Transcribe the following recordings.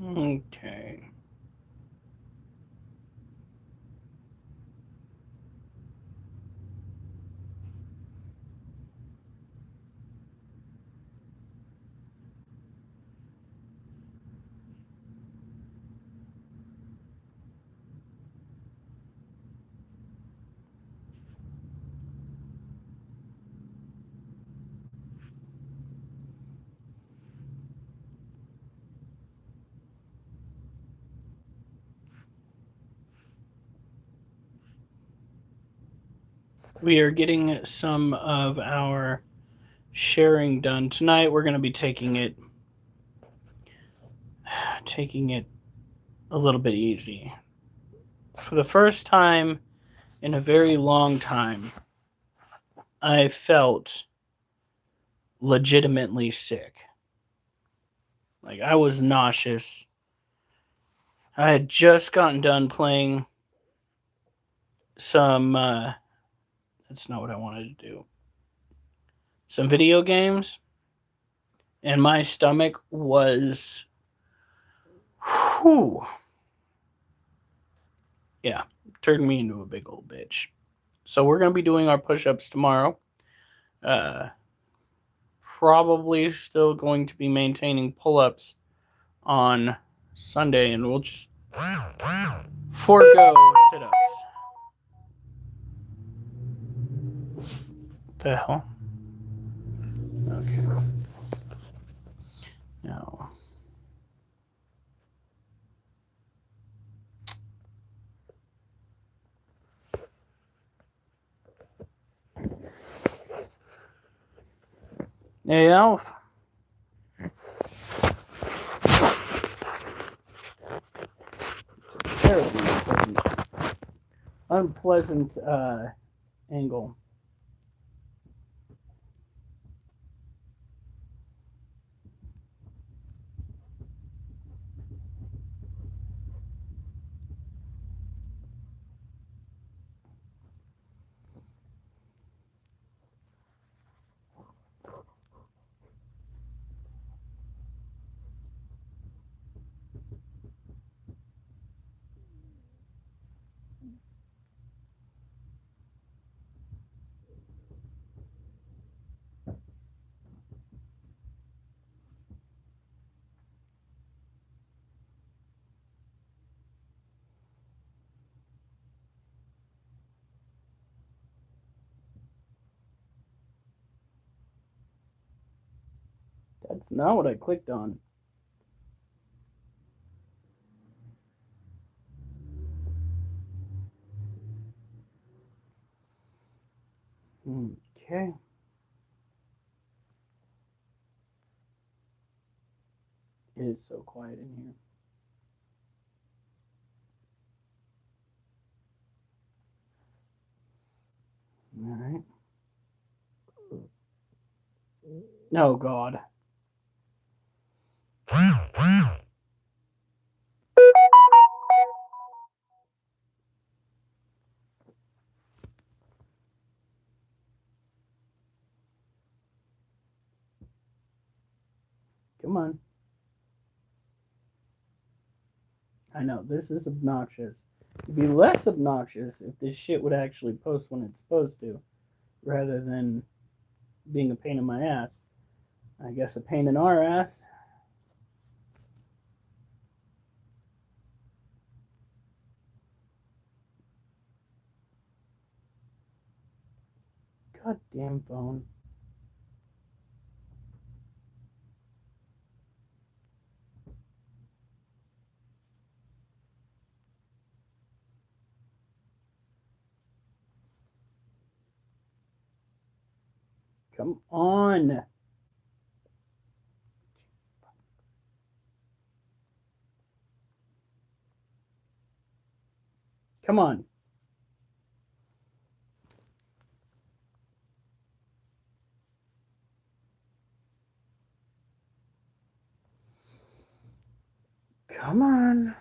Okay. We are getting some of our sharing done tonight. We're going to be taking it a little bit easy. For the first time in a very long time, I felt legitimately sick. Like, I was nauseous. I had just gotten done playing some that's not what I wanted to do. Some video games, and my stomach was whew. Yeah, turned me into a big old bitch. So we're going to be doing our push-ups tomorrow. Uh Probably still going to be maintaining pull-ups on Sunday, and we'll just forego sit-ups. The hell? Okay. Now, hey Alf. It's a terribly unpleasant angle. That's not what I clicked on. Okay. It is so quiet in here. All right. Oh God. Come on. I know this is obnoxious. It'd be less obnoxious if this shit would actually post when it's supposed to, rather than being a pain in my ass. I guess a pain in our ass. Goddamn phone. Come on. Come on. Come on.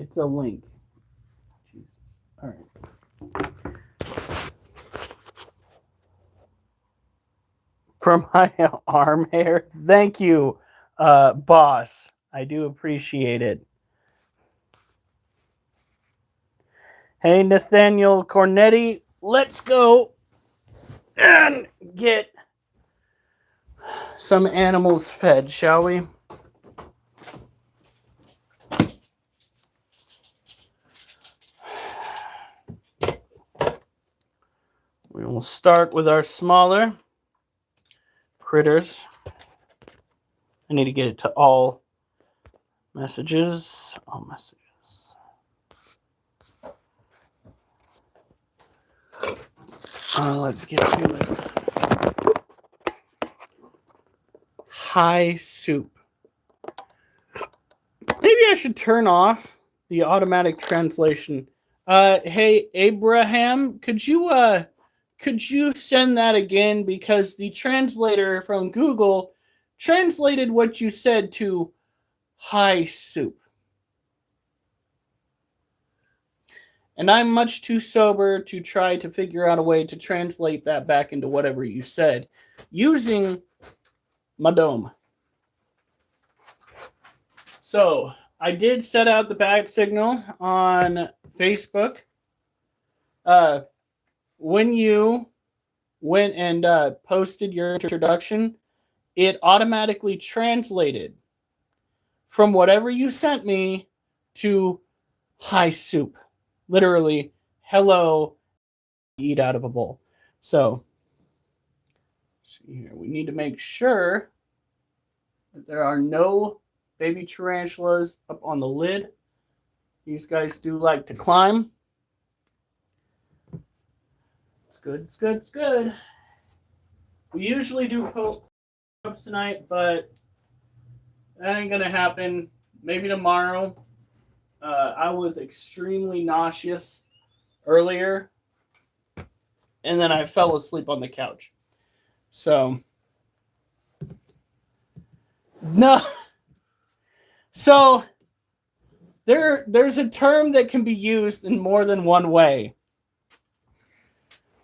It's a link. Jesus. All right. For my arm hair. Thank you, boss. I do appreciate it. Hey, Nathaniel Cornetti, let's go and get some animals fed, shall we? We will start with our smaller critters. I need to get it to all messages. All messages. Let's get to it. High soup. Maybe I should turn off the automatic translation. Hey Abraham, could you send that again, because the translator from Google translated what you said to high soup. And I'm much too sober to try to figure out a way to translate that back into whatever you said using my dome. So I did set out the bat signal on Facebook. When you went and posted your introduction, it automatically translated from whatever you sent me to high soup. Literally, hello, eat out of a bowl. So, let's see here. We need to make sure that there are no baby tarantulas up on the lid. These guys do like to climb. It's good, it's good, it's good. We usually do pull-ups tonight, but that ain't gonna happen. Maybe tomorrow. I was extremely nauseous earlier, and then I fell asleep on the couch. So, no. So, there's a term that can be used in more than one way.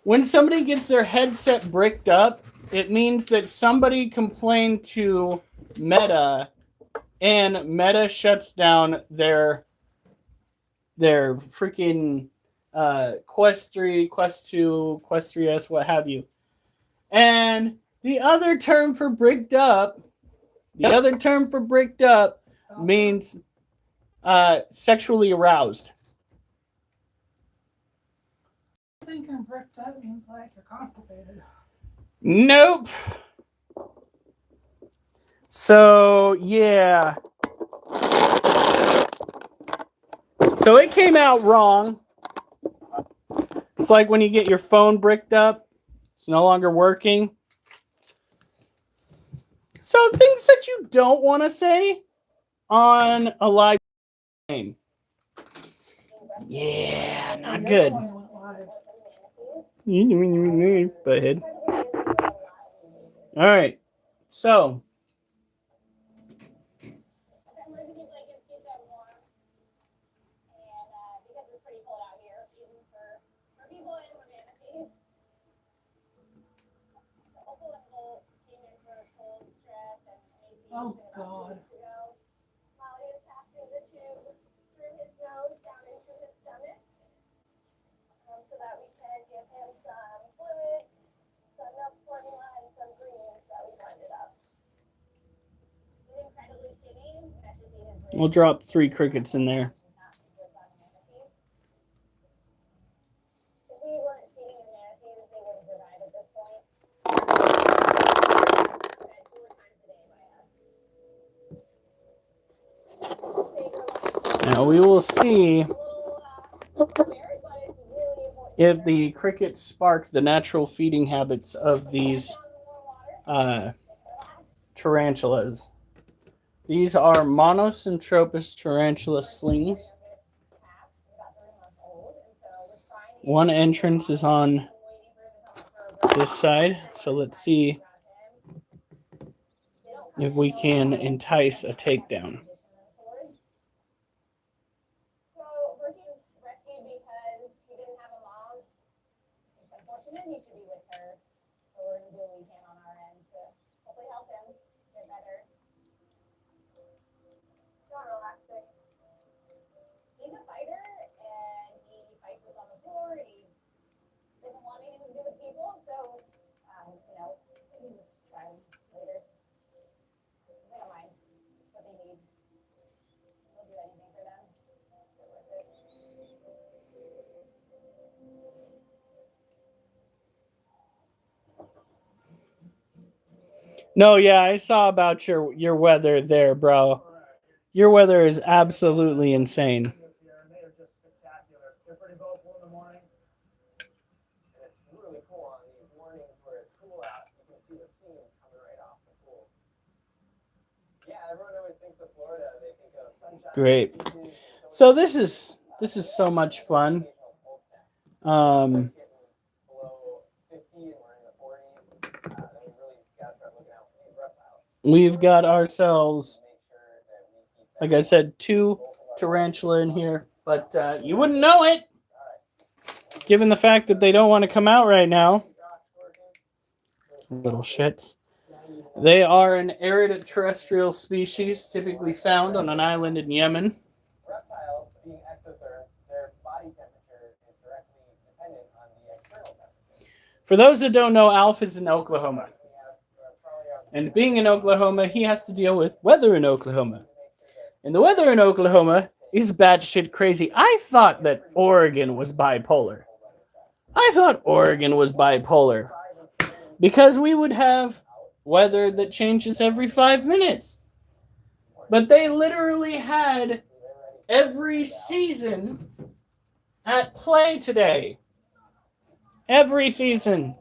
When somebody gets their headset bricked up, it means that somebody complained to Meta, and Meta shuts down their freaking Quest 3, Quest 2, Quest 3S, what have you. And the other term for bricked up means sexually aroused. I think I'm bricked up means like you're constipated. Nope. So, yeah. So it came out wrong. It's like when you get your phone bricked up, it's no longer working. So things that you don't want to say on a live game. Yeah, not good. Butthead. All right. So oh God. So that we can give him some fluids, some milk formula, and some greens that we blended up. He's incredibly skinny. We'll drop 3 crickets in there. If we weren't feeding him manatees, they wouldn't survive at this point. Fed 4 times a day by us. Now we will see if the crickets spark the natural feeding habits of these tarantulas. These are Monosyntropus tarantula slings. One entrance is on this side, so let's see if we can entice a takedown. and he should be with her. So we're gonna do what we can on our end to hopefully help him get better. It's not relaxing. He's a fighter and he fights us on the floor. He doesn't want anything to do with people, so you know, we can just try him later. They don't mind. It's what they need. We'll do anything for them. They're worth it. No, yeah, I saw about your weather there, bro. Your weather is absolutely insane. They are just spectacular. They're pretty vocal in the morning. And it's really cool on these mornings where it's cool out. You can see the steam coming right off the pool. Yeah, everyone always thinks of Florida. They think of sunshine. Great. beaches, So this is so much fun. Below 50 and we're in the 40s. Then we really got to start looking out for these reptiles. We've got ourselves, Make sure that we keep like I said, 2 tarantula in here, but you wouldn't know it, given the fact that they don't want to come out right now. Little shits. They are an arid terrestrial species, typically found on an island in Yemen. reptiles being exotherms, their body temperature is directly dependent on the external temperature. For those that don't know, Alf is in Oklahoma. We have probably our And being in Oklahoma, he has to deal with weather in Oklahoma. And the weather in Oklahoma is batshit crazy. I thought that Oregon was bipolar. Because we would have weather that changes every 5 minutes. But they literally had every season at play today. Every season.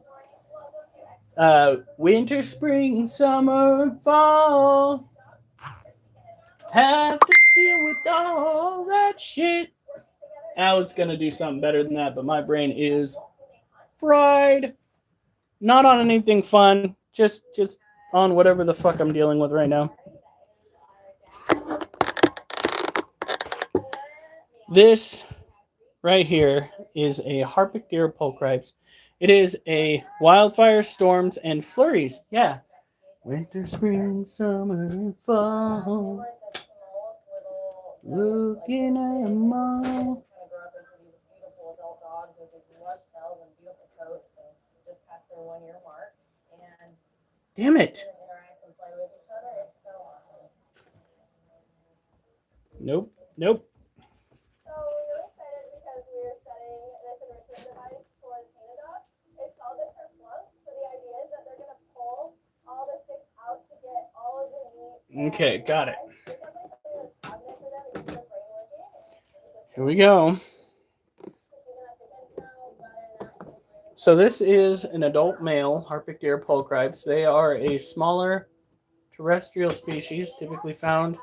Winter, spring, summer, fall. Have to deal with all that shit. Alan's gonna do something better than that, but my brain is fried. Not on anything fun, just on whatever the fuck I'm dealing with right now. This right here is a Harpic deer pulchrips. It is a wildfire, storms, and flurries. Yeah. Winter, spring, summer, fall. Looking at them all. Kind of grow up into these beautiful adult dogs with these lush tails and beautiful coats, and just past their 1 year mark. And Damn it. interact and play with each other. It's so awesome. Nope. So we're really excited because we're setting this enrichment device for the Tana dog. It's called the Kerplunk. So the idea is that they're going to pull all the sticks out to get all of the meat. Okay, got it. It's definitely something that's positive for them to keep their brain working. Here we go. So this is an adult male Harpic deer pulchrips. They are a smaller terrestrial species, typically found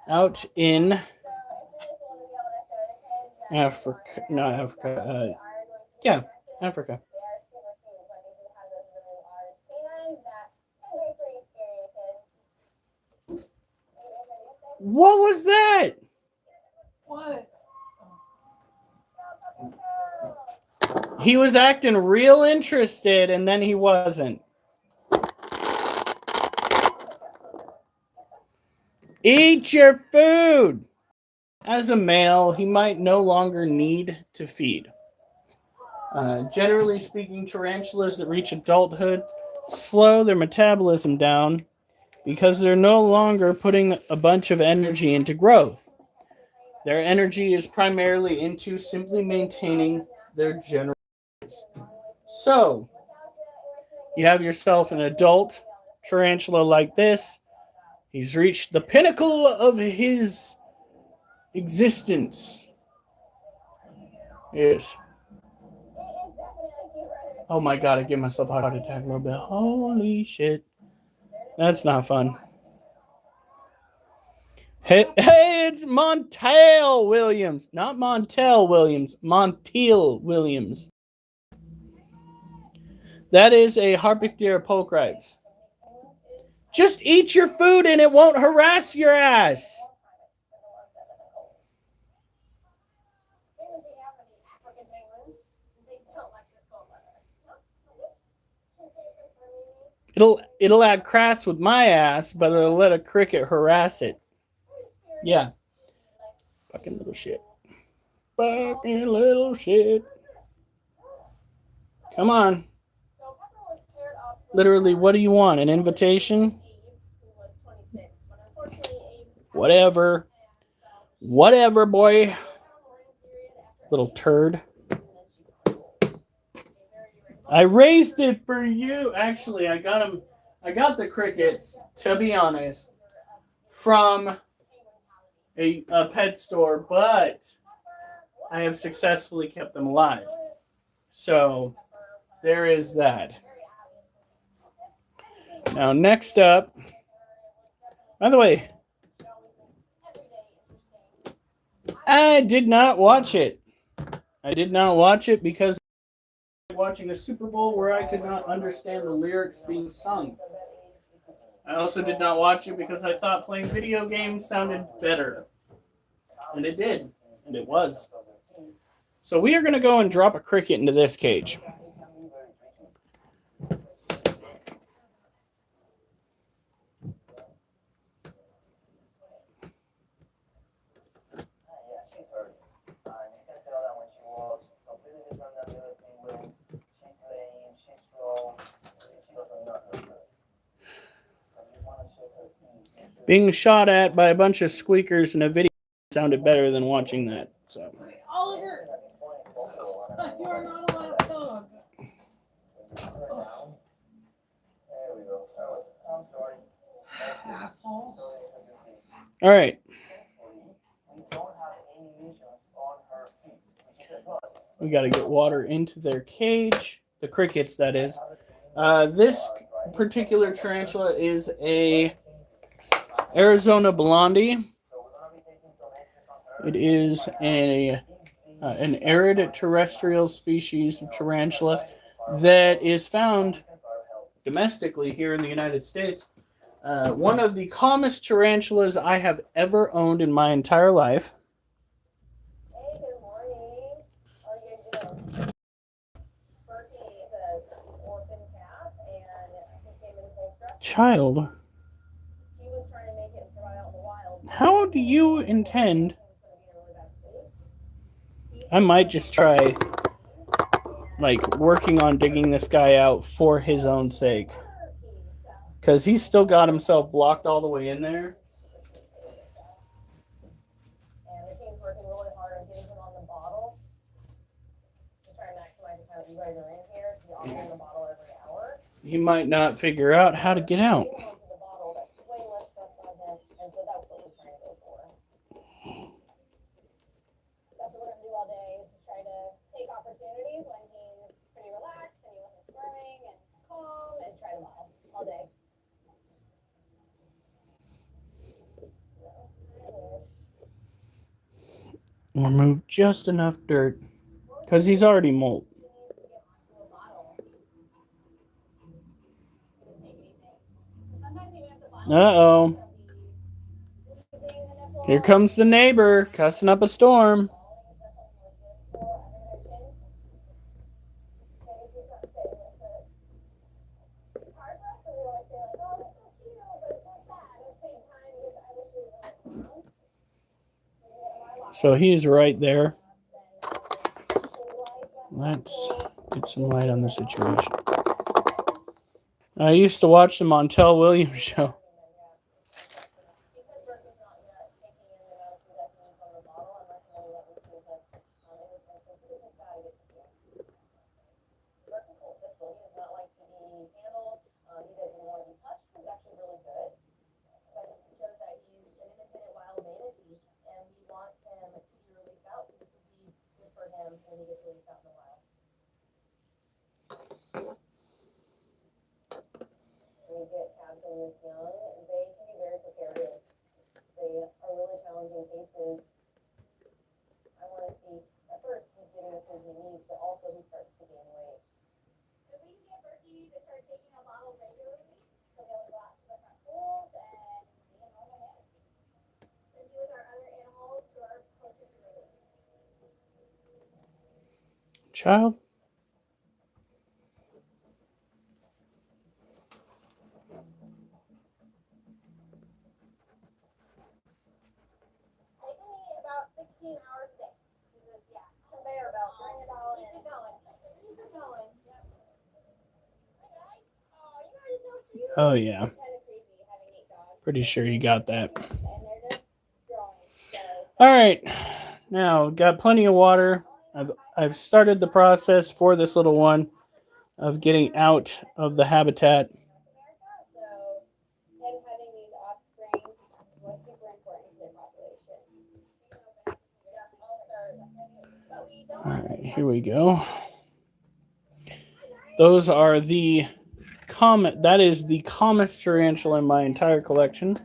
out in Africa. Not Africa. Yeah, Africa. What was that? What? He was acting real interested, and then he wasn't. Eat your food! As a male, he might no longer need to feed. Generally speaking, tarantulas that reach adulthood slow their metabolism down because they're no longer putting a bunch of energy into growth. Their energy is primarily into simply maintaining their general. So, you have yourself an adult tarantula like this. He's reached the pinnacle of his existence. Yes. Oh my god, I gave myself a heart attack a little bit. Holy shit. That's not fun. Hey, it's Montel Williams. Not Montel Williams. Montel Williams. That is a Harpic deer pulchrips. Just eat your food and it won't harass your ass. It'll act crass with my ass, but it'll let a cricket harass it. Yeah. Fucking little shit. Fucking little shit. Come on. Literally, what do you want? An invitation? Whatever. Whatever, boy. Little turd. I raised it for you. Actually, I got him. I got the crickets, to be honest, from a pet store, but I have successfully kept them alive. So there is that. Now, next up, by the way, I did not watch it. I did not watch it because I was watching a Super Bowl where I could not understand the lyrics being sung. I also did not watch it because I thought playing video games sounded better. And it did. And it was. So we are going to go and drop a cricket into this cage. Being shot at by a bunch of squeakers in a video sounded better than watching that. So Oliver, you are not allowed to dog. Asshole. all right. We got to get water into their cage. The crickets, that is. This particular tarantula is a Arizona Blondie. It is an arid terrestrial species of tarantula that is found domestically here in the United States. One of the calmest tarantulas I have ever owned in my entire life. Hey, good morning. How are you guys doing? Bertie is an orphan cat, and he came in full stress. Child, He was trying to make it and survive out in the wild. how do you intend? I might just try, like, working on digging this guy out for his own sake. Because he's still got himself blocked all the way in there. And the team's working really hard on getting him on the bottle to try and maximize the time you guys are in here. You're offering the bottle every hour. He might not figure out how to get out. The bottle, that's way less stress on him, and so that's what we're trying to go for. That's what we're gonna do all day, is just try to take opportunities when he's pretty relaxed and he wasn't squirming and calm, and try to bottle all day. Remove just enough dirt. Because he's already molt. Uh-oh. Here comes the neighbor cussing up a storm. So he's right there. Let's get some light on the situation. I used to watch the Montel Williams show. Young, they can be very precarious. They are really challenging cases. I want to see, at first, he's getting the food he needs, but also he starts to gain weight. If we can get Bertie to start taking a bottle regularly, he'll be able to go out to different pools and be a normal manatee. And be with our other animals who are closer to release. Child? Oh, yeah. Kind of crazy having 8 dogs. Pretty sure you got that. And they're just growing. So All right. Now, got plenty of water. I've started the process for this little one of getting out of the habitat. North America, so him having these offspring was super important to their population. But we don't All right, here we go. Those are the common. That is the calmest tarantula in my entire collection.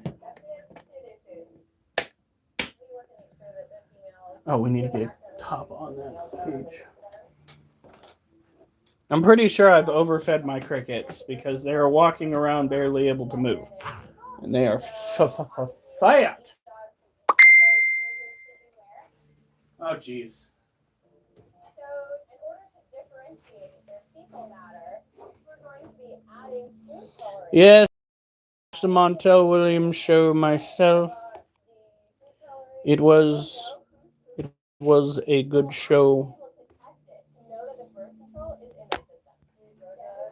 Oh, we need to get top on that cage. I'm pretty sure I've overfed my crickets because they are walking around barely able to move. And they are fat. Oh, jeez. So, in order to differentiate their fecal matter, we're going to be adding food coloring. Yes, the Montel Williams show myself. It was a good show. To know that the birth control is in their system.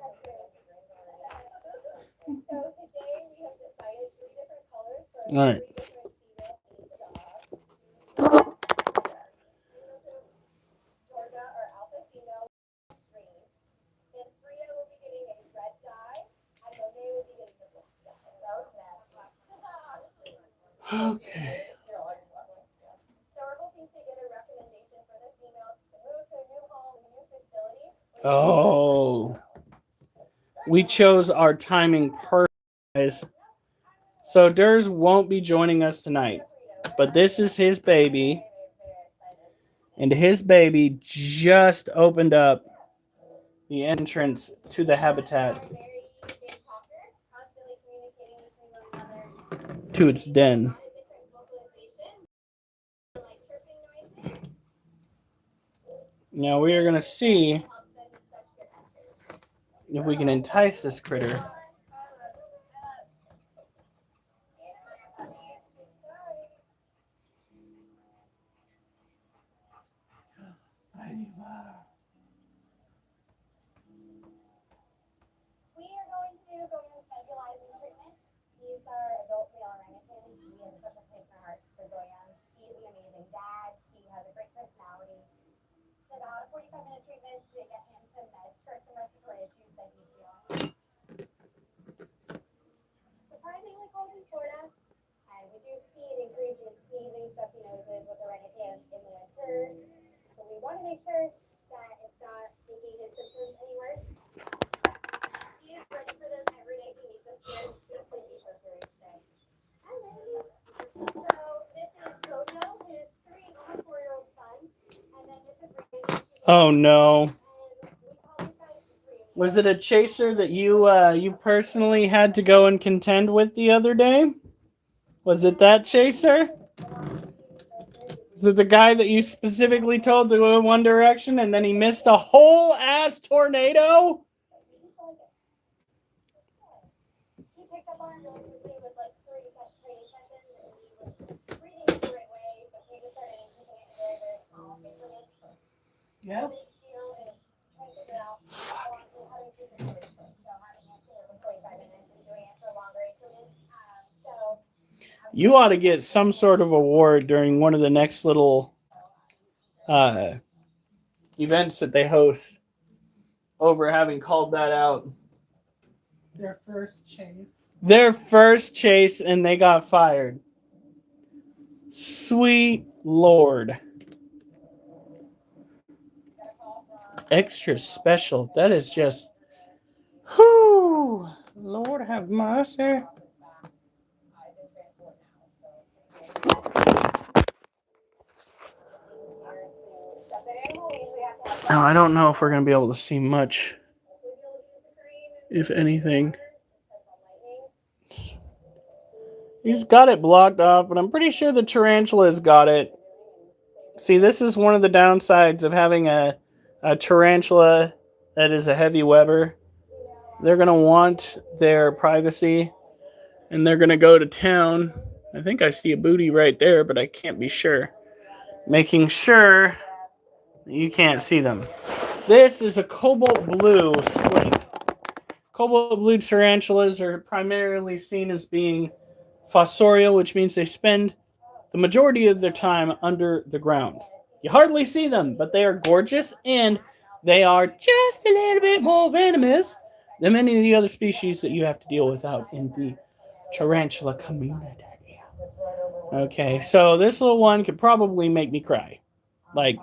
So today we have decided 3 different colors for All right. 3 different female Georgia or alpha female green. Then Frida will be getting a red dye, and Monet will be getting the black dye. That was Okay. So we're hoping to get a recommendation for the females to move to a new home, a new facility. Oh. We chose our timing perfect, guys. So Durs won't be joining us tonight, but this is his baby, and his baby just opened up the entrance to the habitat Very big talkers, constantly communicating between one another. to its den. A lot of different vocalizations, like chirping noises. Now we are going to see Helps them in such good answers. if we can entice this critter. We are going to go in nebulizing treatment. He's our adult male orangutan. He has a special place in our heart for Goyam. He is an amazing dad. He has a great personality. It's about a 45-minute treatment to get him some meds for some respiratory issues that he's dealing with. Surprisingly cold in Florida, and we do see an increase in sneezing, stuffy noses with orangutans in the winter. So we want to make sure that it's not making his symptoms any worse. He is ready for this every day. He meets us here. He's completely so today. Hello. So this is Jojo, his 3 and 4-year-old son, and then this is Randy. Oh no. And we call these guys the 3. Was it a chaser that you personally had to go and contend with the other day? Was it that chaser? Was it the guy that you specifically told to go in one direction and then he missed a whole ass tornado? He picked up on it really quickly with like 3 training sessions, and he was reading it the right way, but we just started keeping it very, very small increments. Yeah. Big deal is trying to figure out how to increase the coverage. So having it for 45 minutes and doing it for longer increments. You ought to get some sort of award during one of the next little events that they host over having called that out. Their first chase. Their first chase and they got fired. Sweet Lord. Extra special. That is just, whoo, Lord have mercy. Now, I don't know if we're going to be able to see much, if anything. He's got it blocked off, but I'm pretty sure the tarantula's got it. See, this is one of the downsides of having a tarantula that is a heavy Weber. They're going to want their privacy, and they're going to go to town. I think I see a booty right there, but I can't be sure. Making sure you can't see them. This is a cobalt blue slate. Cobalt blue tarantulas are primarily seen as being fossorial, which means they spend the majority of their time under the ground. You hardly see them, but they are gorgeous and they are just a little bit more venomous than many of the other species that you have to deal with out in the tarantula community. Okay, so this little one could probably make me cry. Like,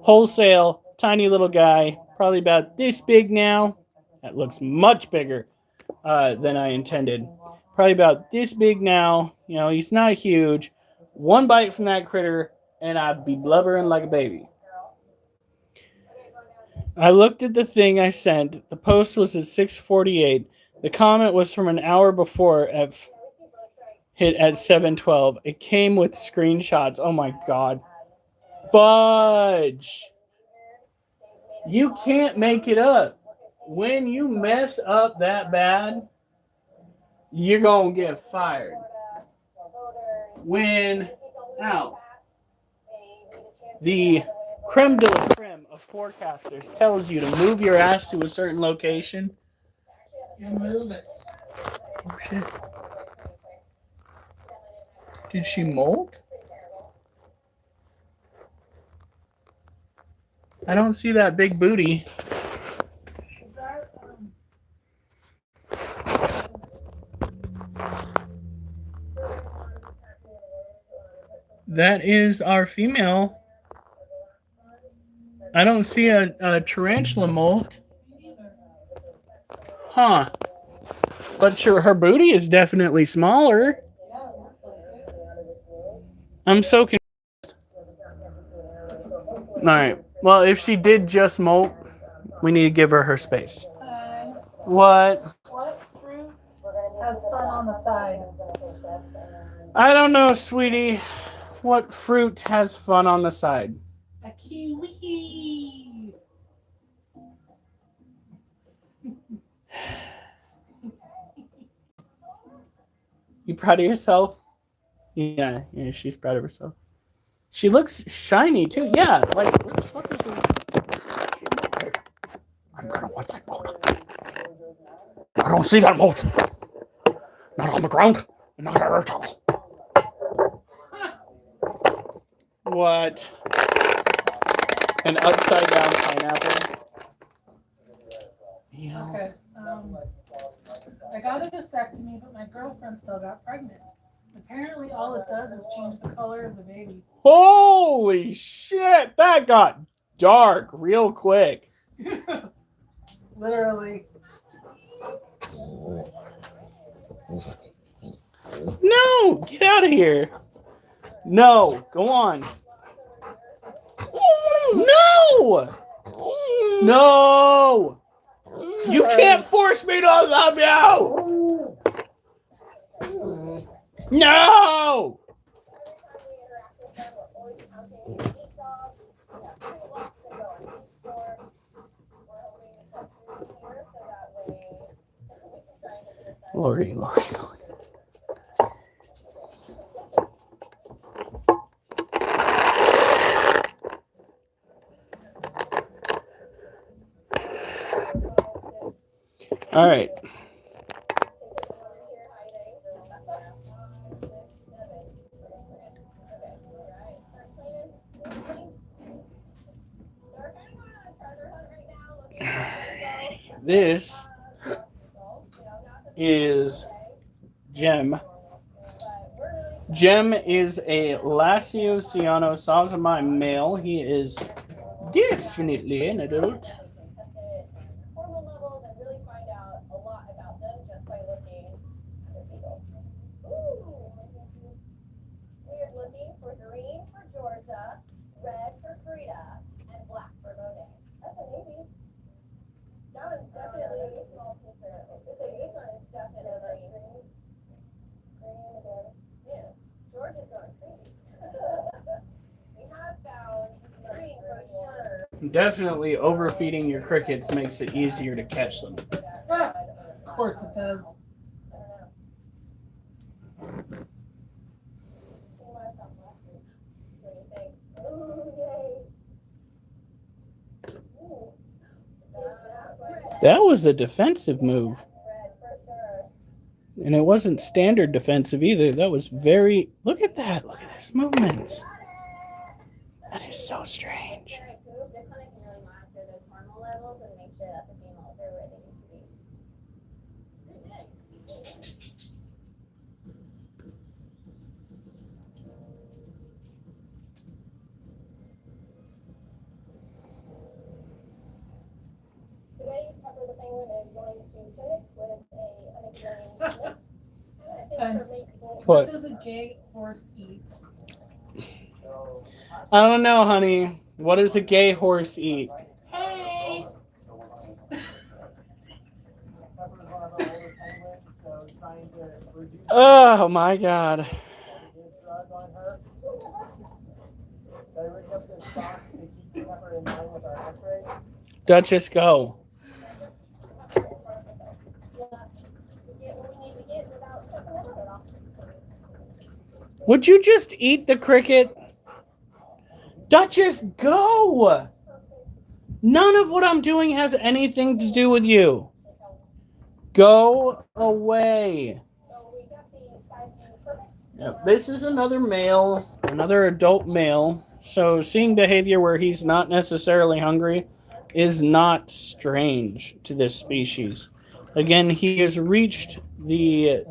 wholesale, tiny little guy, probably about this big now. That looks much bigger than I intended. Probably about this big now. You know, he's not huge. One bite from that critter, and I'd be blubbering like a baby. I looked at the thing I sent. The post was at 6:48. The comment was from an hour before hit at 7:12. It came with screenshots. Oh my god. Fudge. You can't make it up. When you mess up that bad, you're going to get fired. When out, the creme de la creme of forecasters tells you to move your ass to a certain location, you move it. Oh shit. Did she molt? I don't see that big booty. That is our female. I don't see a tarantula molt. Huh. But sure, her booty is definitely smaller. I'm so confused. Alright. Well, if she did just molt, we need to give her space. What? What fruit has fun on the side? I don't know, sweetie. What fruit has fun on the side? A kiwi. You proud of yourself? Yeah, she's proud of herself. She looks shiny too. Yeah, like where the fuck is her? I'm gonna want that mold. I don't see that mold. Not on the ground. Not at all. What? An upside down pineapple. Yeah. Okay. I got a vasectomy, but my girlfriend still got pregnant. Apparently, all it does is change the color of the baby. Holy shit! That got dark real quick. Literally. No! Get out of here! No! Go on. No! No! You can't force me to love you! No! Lordy, Lordy, Lordy. All right. This is Gem. Gem is a Lasiosiano Sazamai male. He is definitely an adult. Hormone levels and really find out a lot about them just by looking at their fecal. Ooh. We are looking for green for Georgia, red for Frida, and black for Monet. That's a maybe. That one's definitely a small piece of this one is definitely green again. Yeah. Georgia's going crazy. We have found green for sure. Definitely overfeeding your crickets makes it easier to catch them. Of course it does. That was a defensive move. Red for sure. And it wasn't standard defensive either. That was very... Look at that. Look at his movements. That is so strange. During poop, the clinic can really monitor those hormone levels and make sure that the females are where they need to be. Today, Pepper the Penguin is going to clinic with an unexplained limp. I think for mate people. What? This is a gay horse eat. So, I don't know, honey. What does a gay horse eat? Hey! Pepper is one of our older penguins, so trying to reduce Oh, my God. this drug on her. So I rigged up this box to keep Pepper in line with our x-rays. Duchess, go. Would you just eat the cricket? Duchess, go! None of what I'm doing has anything to do with you. Go away. Yep, this is another male, another adult male. So seeing behavior where he's not necessarily hungry is not strange to this species. Again, he has reached the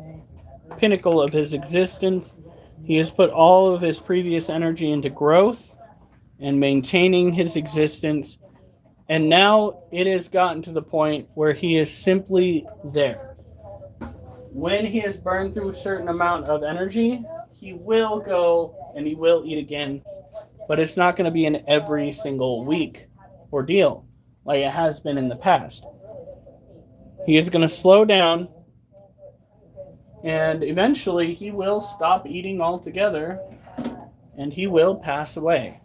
pinnacle of his existence. He has put all of his previous energy into growth and maintaining his existence. And now it has gotten to the point where he is simply there. When he has burned through a certain amount of energy, he will go and he will eat again. But it's not going to be an every single week ordeal like it has been in the past. He is going to slow down, and eventually he will stop eating altogether, and he will pass away.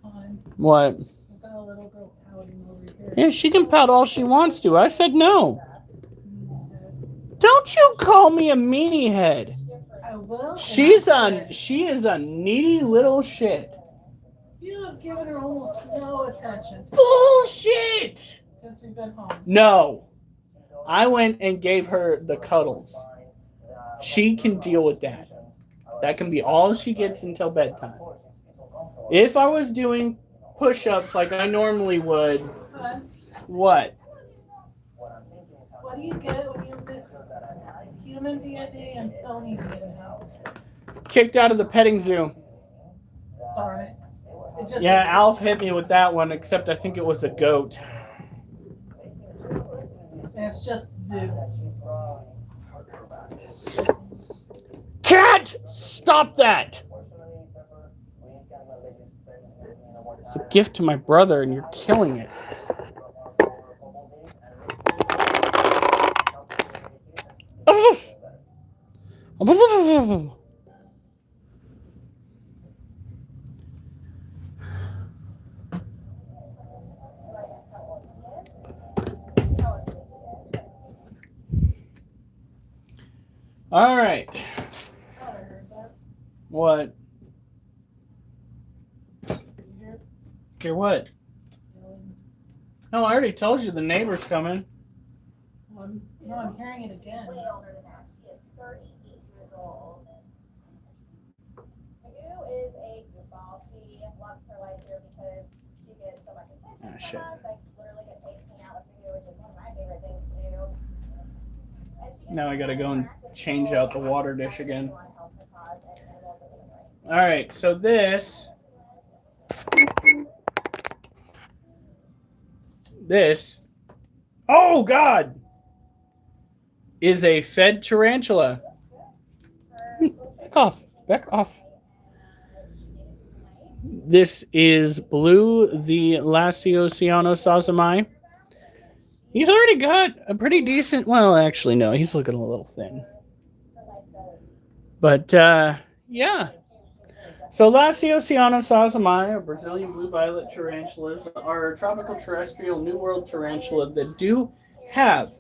On. What? I've got a little girl pouting over here. Yeah, she can pout all she wants to. I said no. Don't you call me a meanie head. I will. and She is I a needy little shit. You have given her almost no attention Bullshit! since we've been home. No. I went and gave her the cuddles. She can deal with that. That can be all she gets until bedtime. If I was doing push-ups like I normally would, Son, what? what do you get when you mix human DNA and pony DNA? Kicked out of the petting zoo. Darn it. It just Yeah, Alf hit me with that one, except I think it was a goat. And it's just zoo. Cat! Stop that! It's a gift to my brother, and you're killing it. All right. I heard that. What? You hear? Hear what? Yelling. No, I already told you the neighbor's coming. No, I'm hearing it again. Way older than that. She is 38 years old. Magoo is a goofball. She loves her life here because she gets so much attention Ah, from shit. us. I literally get paid to hang out with Magoo, which is one of my favorite things to do. And she gets Now I gotta go and interact with change people out the water dish again. who wanna help her cause and animals are doing right. All right, so this, oh God, is a fed tarantula. Back off, back off. This is Blue, the Lasiosianosazamai. He's already got a pretty decent, well, actually, no, he's looking a little thin. But, yeah. So Lasiosianosazamai, or Brazilian blue-violet tarantulas, are a tropical terrestrial New World tarantula that do have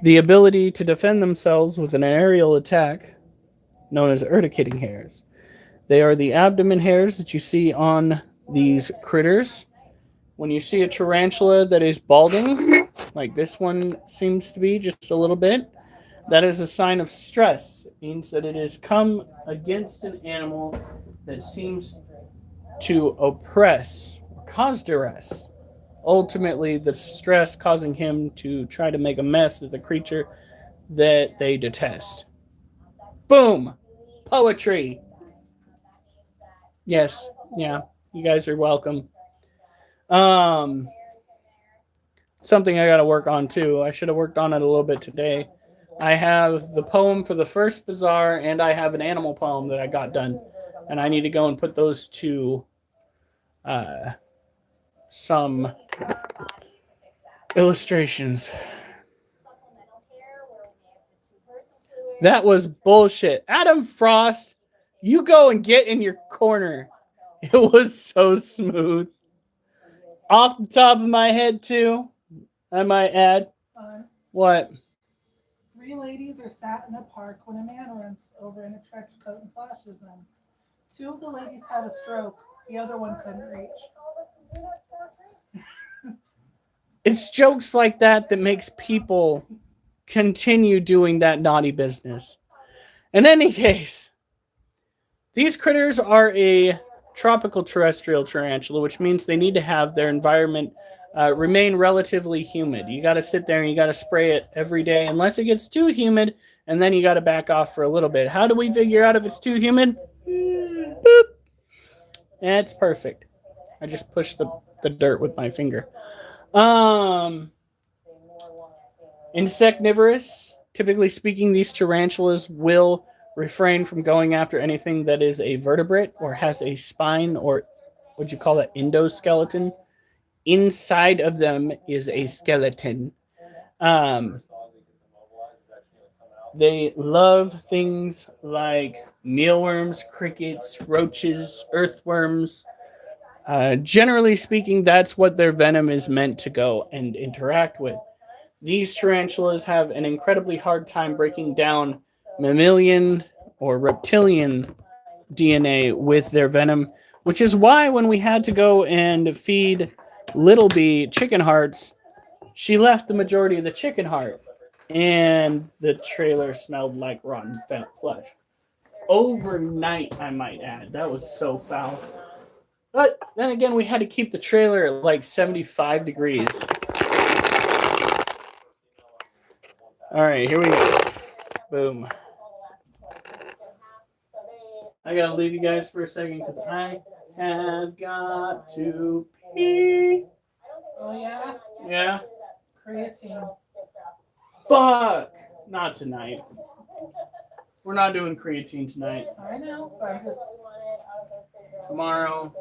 the ability to defend themselves with an aerial attack known as urticulating hairs. They are the abdomen hairs that you see on these critters. When you see a tarantula that is balding, like this one seems to be just a little bit, that is a sign of stress. It means that it has come against an animal that seems to oppress or cause duress. Ultimately, the stress causing him to try to make a mess of the creature that they detest. Boom! Poetry! Yes, yeah, you guys are welcome. Something I gotta work on too. I should have worked on it a little bit today. I have the poem for the first bazaar, and I have an animal poem that I got done, and I need to go and put those to some illustrations. That was bullshit. Adam Frost, you go and get in your corner. It was so smooth. Off the top of my head, too, I might add. What? 3 ladies are sat in a park when a man runs over in a trench coat and flashes them. 2 of the ladies had a stroke. The other one couldn't reach. It's jokes like that that makes people continue doing that naughty business. In any case, these critters are a tropical terrestrial tarantula, which means they need to have their environment remain relatively humid. You got to sit there and you got to spray it every day unless it gets too humid, and then you got to back off for a little bit. How do we figure out if it's too humid? Boop. It's perfect. I just pushed the dirt with my finger. Insectivorous. Typically speaking, these tarantulas will refrain from going after anything that is a vertebrate or has a spine, or what you call it, endoskeleton. Inside of them is a skeleton. They love things like mealworms, crickets, roaches, earthworms. Generally speaking, that's what their venom is meant to go and interact with. These tarantulas have an incredibly hard time breaking down mammalian or reptilian DNA with their venom, which is why when we had to go and feed Little Bee chicken hearts, she left the majority of the chicken heart, and the trailer smelled like rotten flesh. Overnight, I might add. That was so foul. But then again, we had to keep the trailer at like 75 degrees. All right, here we go. Boom. I gotta leave you guys for a second because I have got to pee. Oh, yeah? Yeah. Creatine. Fuck. Not tonight. We're not doing creatine tonight. I know, but I'm just... Tomorrow.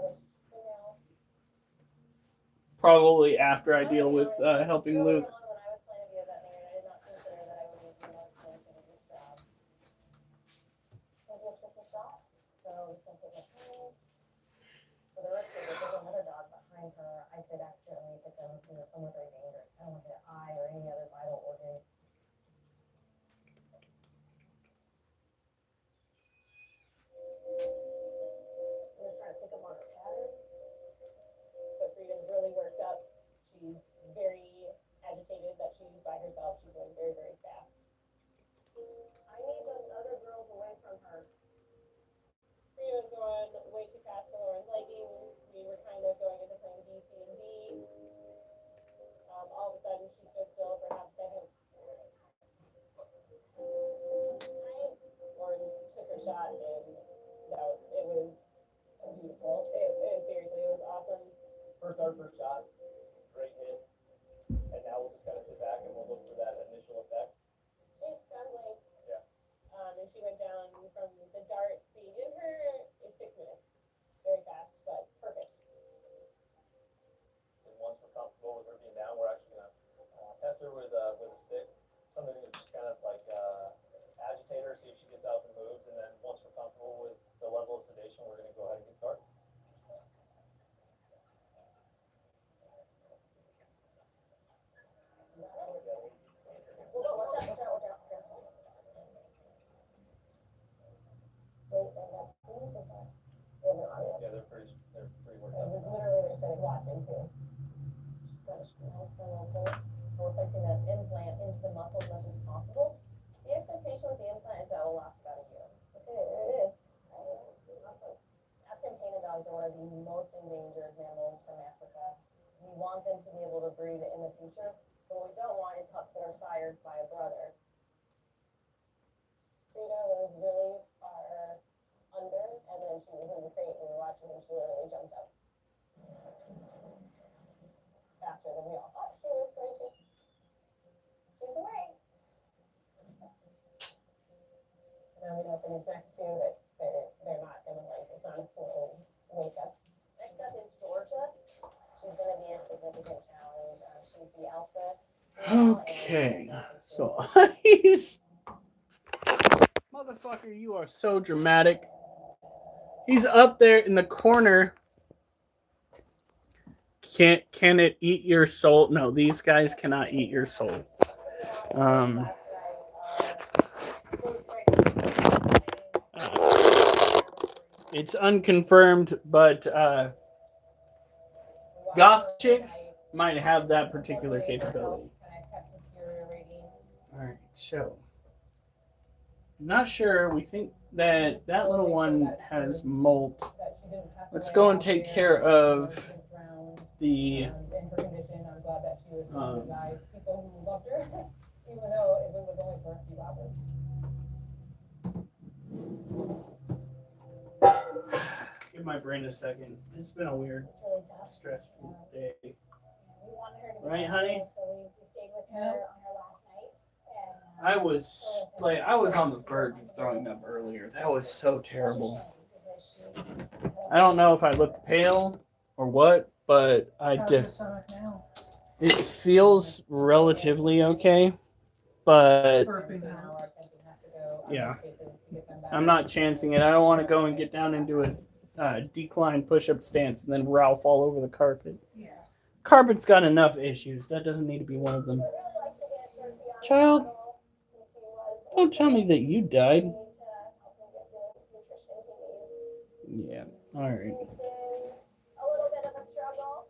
Probably after I deal with helping Luke. I could accidentally hit them, somewhere very dangerous. I don't want to hit eye or any other vital organ. I'm just trying to pick up on her pattern. But Frida's really worked up. She's very agitated we're placing this implant into the muscle as much as possible. The expectation with the implant is that it will last about a year. Okay, there it is. Awesome. African painted dogs are one of the most endangered mammals from Africa. We want them to be able to breed in the future, but what we don't want is pups that are sired by a brother. Frida was really far under, and then she was in the crate, and we were watching, and she literally jumped up faster than we all thought she was going to. She's away. Now we know for these next two that they're not going to like, it's not a slow wake up. Next up is Georgia. She's going to be a significant challenge. She's the alpha. Okay, so he's motherfucker. You are so dramatic. He's up there in the corner. Can it eat your soul? No, these guys cannot eat your soul. It's unconfirmed, but goth chicks might have that particular capability. All right, so I'm not sure. We think that little one has molt. Let's go and take care of the. Give my brain a second. It's been a weird, stressful day. Right, honey? So we stayed with her on her last night. And, I was on the verge of throwing up earlier. That was so terrible. I don't know if I looked pale or what, but I How's did. your stomach now? It feels relatively okay, but Burping now. yeah, I'm not chancing it. I don't want to go and get down into a decline push-up stance and then Ralph all over the carpet. Yeah. Carpet's got enough issues. That doesn't need to be one of them. Child, don't tell me that you died. Yeah, all right. A little bit of a struggle.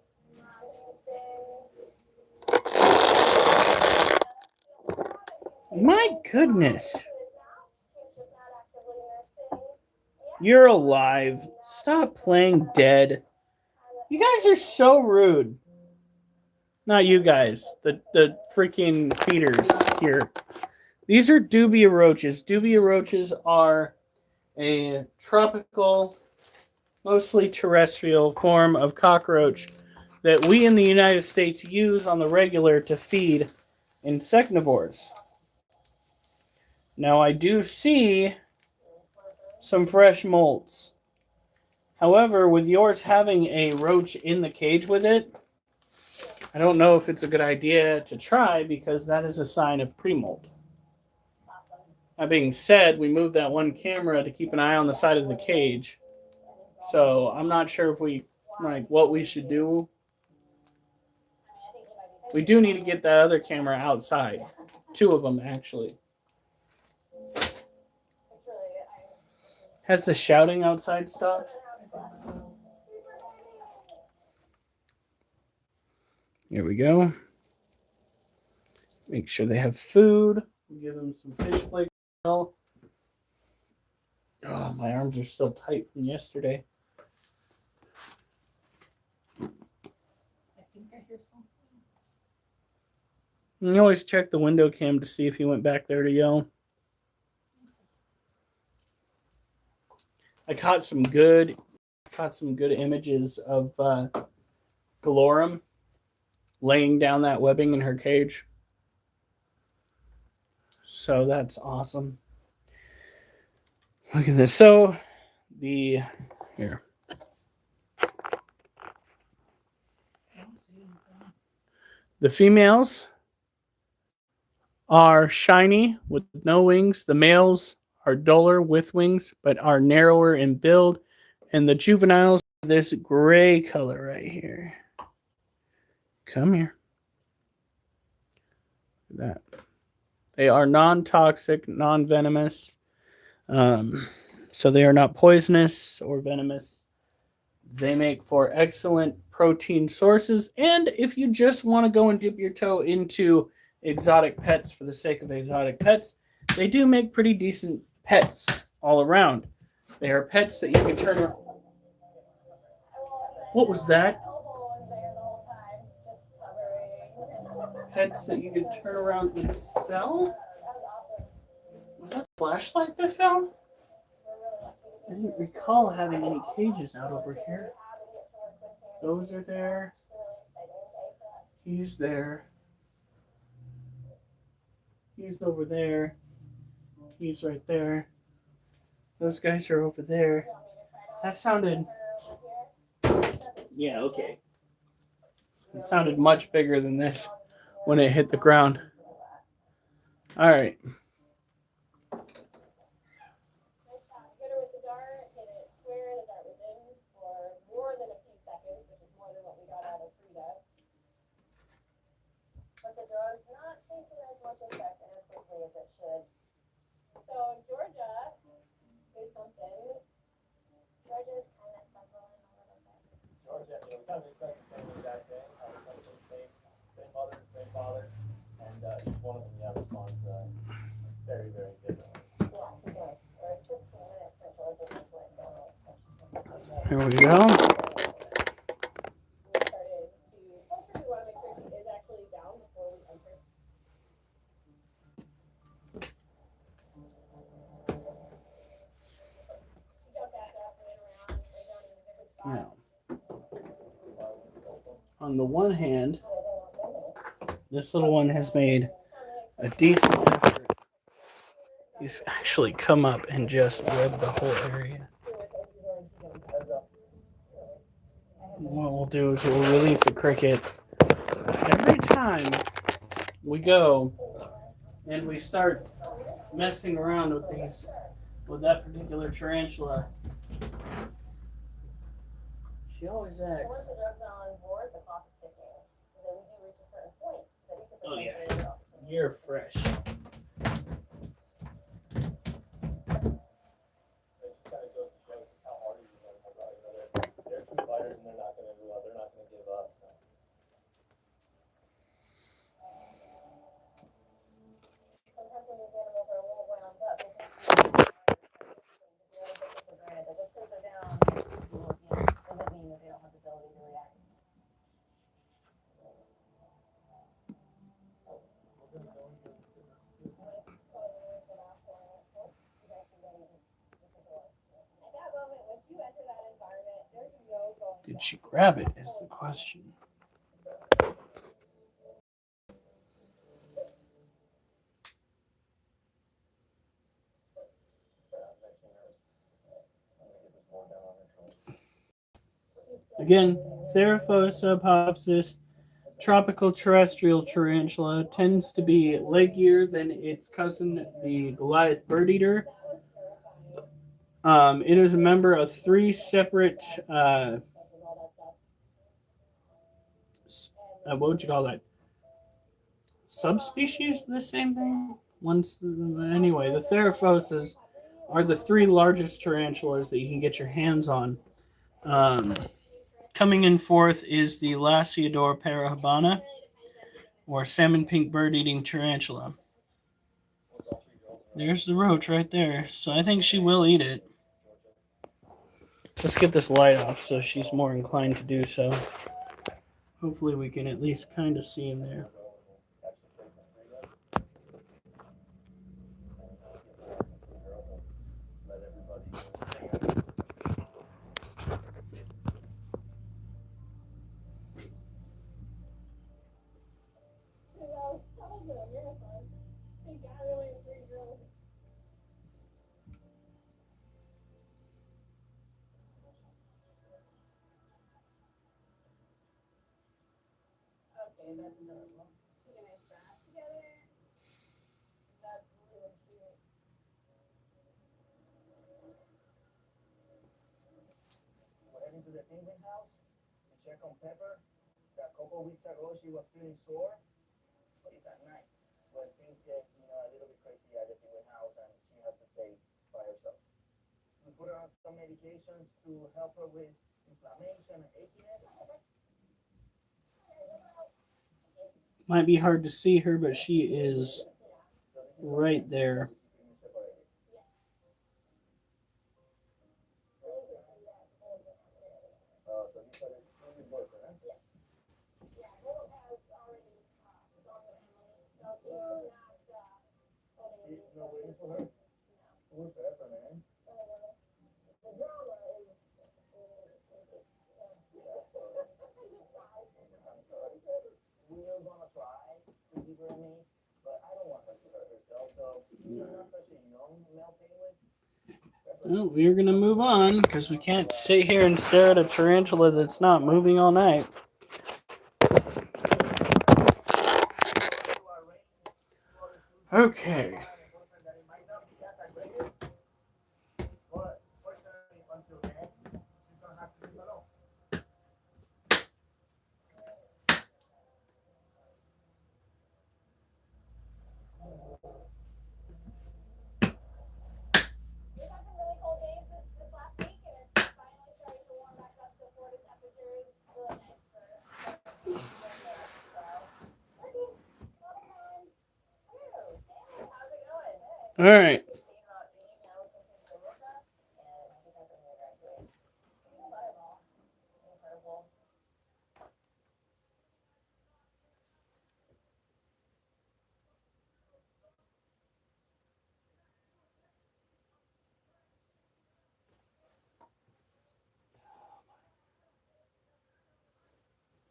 My goodness. You're alive. Stop playing dead. You guys are so rude. Not you guys. The freaking feeders here. These are dubia roaches. Dubia roaches are a tropical, mostly terrestrial form of cockroach that we in the United States use on the regular to feed insectivores. Now I do see some fresh molts. However, with yours having a roach in the cage with it, I don't know if it's a good idea to try because that is a sign of pre-molt. That being said, we moved that one camera to keep an eye on the side of the cage. So I'm not sure if what we should do. We do need to get that other camera outside. 2 of them, actually. Has the shouting outside stopped? Here we go. Make sure they have food. Give them some fish flakes. Oh, my arms are still tight from yesterday. I think I hear something. You always check the window cam to see if he went back there to yell. I caught some good images of Galorum laying down that webbing in her cage. So that's awesome. Look at this. So here. I don't see anything. The females are shiny with no wings. The males are duller with wings, but are narrower in build. And the juveniles are this gray color right here. Come here. Look at that. They are non-toxic, non-venomous. So they are not poisonous or venomous. They make for excellent protein sources. And if you just want to go and dip your toe into exotic pets for the sake of exotic pets, they do make pretty decent pets all around. They are pets that you can turn around. What was that? Pets that you can turn around and sell? Was that a flashlight that fell? I didn't recall having any cages out over here. Those are there. He's there. He's over there. He's right there. Those guys are over there. That sounded... Yeah, okay. It sounded much bigger than this when it hit the ground. All right. But the drug's not taking as much effect and as quickly as it should. So Georgia is something. Georgia's kind of struggling a little bit. Georgia, we kind of expect the same exact thing. Same mother, same father, and each one of them responds very, very differently. Yeah, he does. Or 15 minutes for Georgia just went down. Here we go. Now, on the one hand, this little one has made a decent effort. He's actually come up and just webbed the whole area. What we'll do is we'll release a cricket every time we go and we start messing around with that particular tarantula. She always Once acts. the drugs are on board, the clock is ticking. So then we do reach a certain point that we could Oh, yeah. potentially drop. You're fresh. It just kind of goes to show just how hard it is on somebody. They're true fighters and they're not going to give up. So. Sometimes when these animals are a little wound up, they can for granted. But just because they're down, doesn't mean that they don't have the ability to react. At that moment, once you enter that environment, there's no going Did she grab it? Is the question. Again, Theraphosa hypopsis, tropical terrestrial tarantula, tends to be leggier than its cousin, the Goliath bird eater. It is a member of three separate, what would you call that? Subspecies? The same thing? Anyway, the Theraphosas are the three largest tarantulas that you can get your hands on. Coming in fourth is the Lasiodor parahabana, or salmon pink bird-eating tarantula. There's the roach right there, so I think she will eat it. Let's get this light off so she's more inclined to do so. Hopefully we can at least kind of see in there. Okay, that's adorable. She and I sat together. That's really cute. We're heading to the penguin house to check on Pepper. A couple of weeks ago, she was feeling sore, but it's at night when things get a little bit crazy at the penguin house and she has to stay by herself. We put her on some medications to help her with Might be hard to see her, but she is right there. Well, we're going to move on because we can't sit here and stare at a tarantula that's not moving all night. Okay. We've had some really cold days this last week, and it's finally starting to warm back up to Florida temperatures. Really nice for how's it going? All right.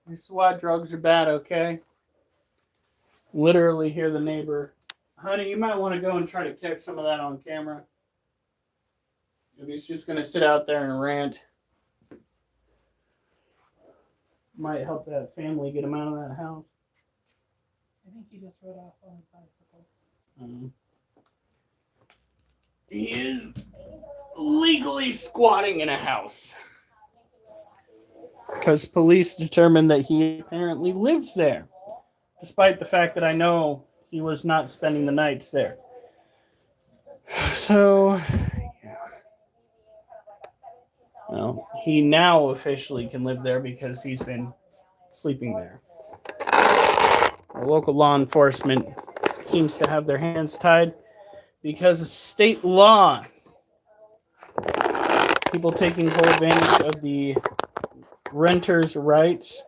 This is why drugs are bad, okay? Literally hear the neighbor. Honey, you might want to go and try to catch some of that on camera. If he's just going to sit out there and rant. Might help that family get him out of that house. I think he just rode off on his bicycle. He is legally squatting in a house. Because police determined that he apparently lives there. Despite the fact that I know he was not spending the nights there. So, yeah. Well, he now officially can live there because he's been sleeping there. The local law enforcement seems to have their hands tied because of state law. People taking full advantage of the renters' rights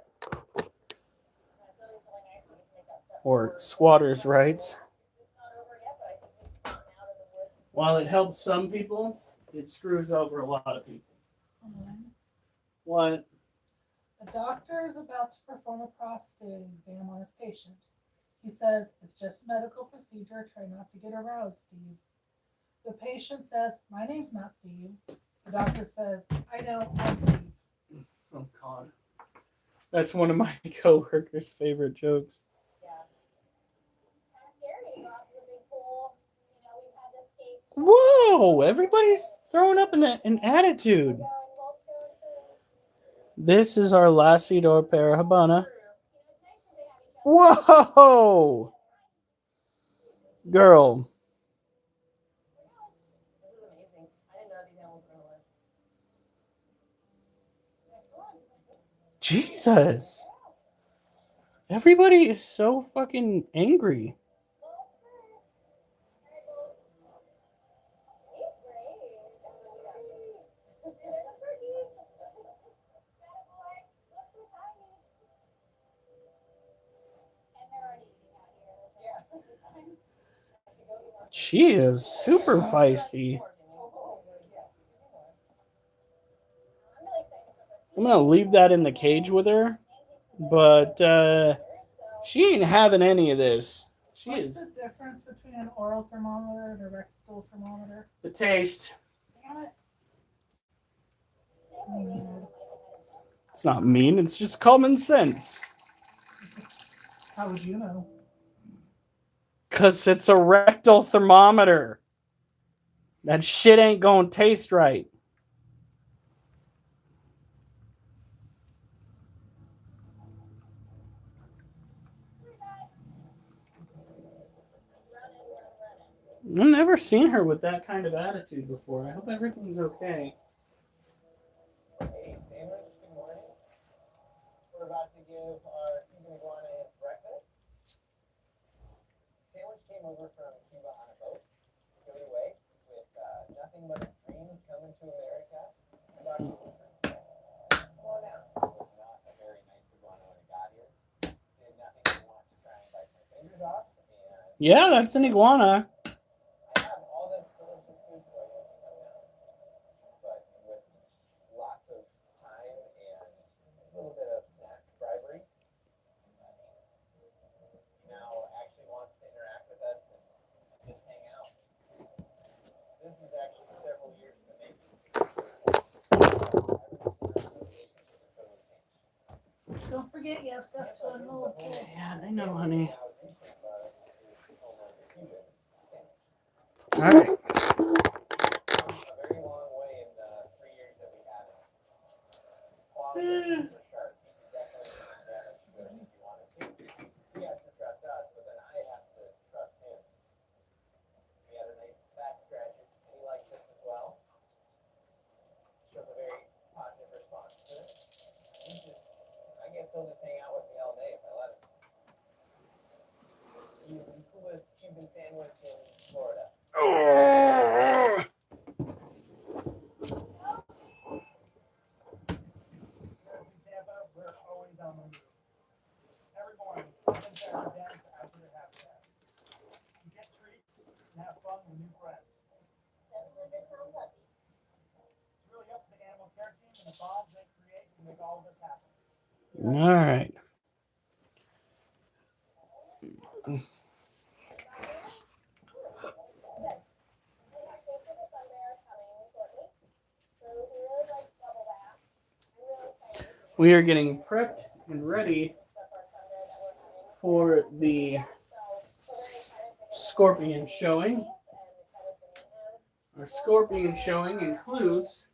or squatters' rights. While it helps some people, it screws over a lot of people. What? A doctor is about to perform a prostate exam on his patient. He says, "It's just a medical procedure. Try not to get aroused, Steve." The patient says, "My name's not Steve." The doctor says, "I know, I'm Steve." Oh, God. That's one of my coworkers' favorite jokes. Whoa! Everybody's throwing up an attitude. This is our La Sidor Para Habana. Whoa! Girl. Jesus. Everybody is so fucking angry. She is super feisty. I'm going to leave that in the cage with her. But she ain't having any of this. What's the difference between an oral thermometer and a rectal thermometer? The taste. Damn it. It's not mean. It's just common sense. How would you know? Because it's a rectal thermometer. That shit ain't going to taste right. I've never seen her with that kind of attitude before. I hope everything's okay. give our Cuban iguana breakfast. Sandwich came over from Cuba on a boat, stowed away with nothing but his dreams coming to America. Well, now, it was not a very nice iguana when it got here. Did nothing but want to try and bite my fingers off. And Yeah, that's an iguana. I have all this delicious food for you now. But with lots of time and a little bit of snack bribery, he now actually wants to interact with us and just hang out. This is actually several years in the making. Don't forget you have stuff to unload too. Yeah, I know, honey. All right. A very long way in the 3 years that we had it. Quality for sure. Definitely damage to us if you wanted to. He has to trust us, but then I have to trust him. We had a nice back scratcher, and he likes this as well. Shows a very positive response to it. I guess he'll just hang out with me all day if I let him. He's the coolest Cuban sandwich in Florida. Tampa, we're always on the move. Every morning, friends are dance after their habitats. We get treats and have fun with new friends. It's really up to the animal care team and the bonds they create to make all of this happen. All right. We are getting prepped and ready for the scorpion showing. Our scorpion showing includes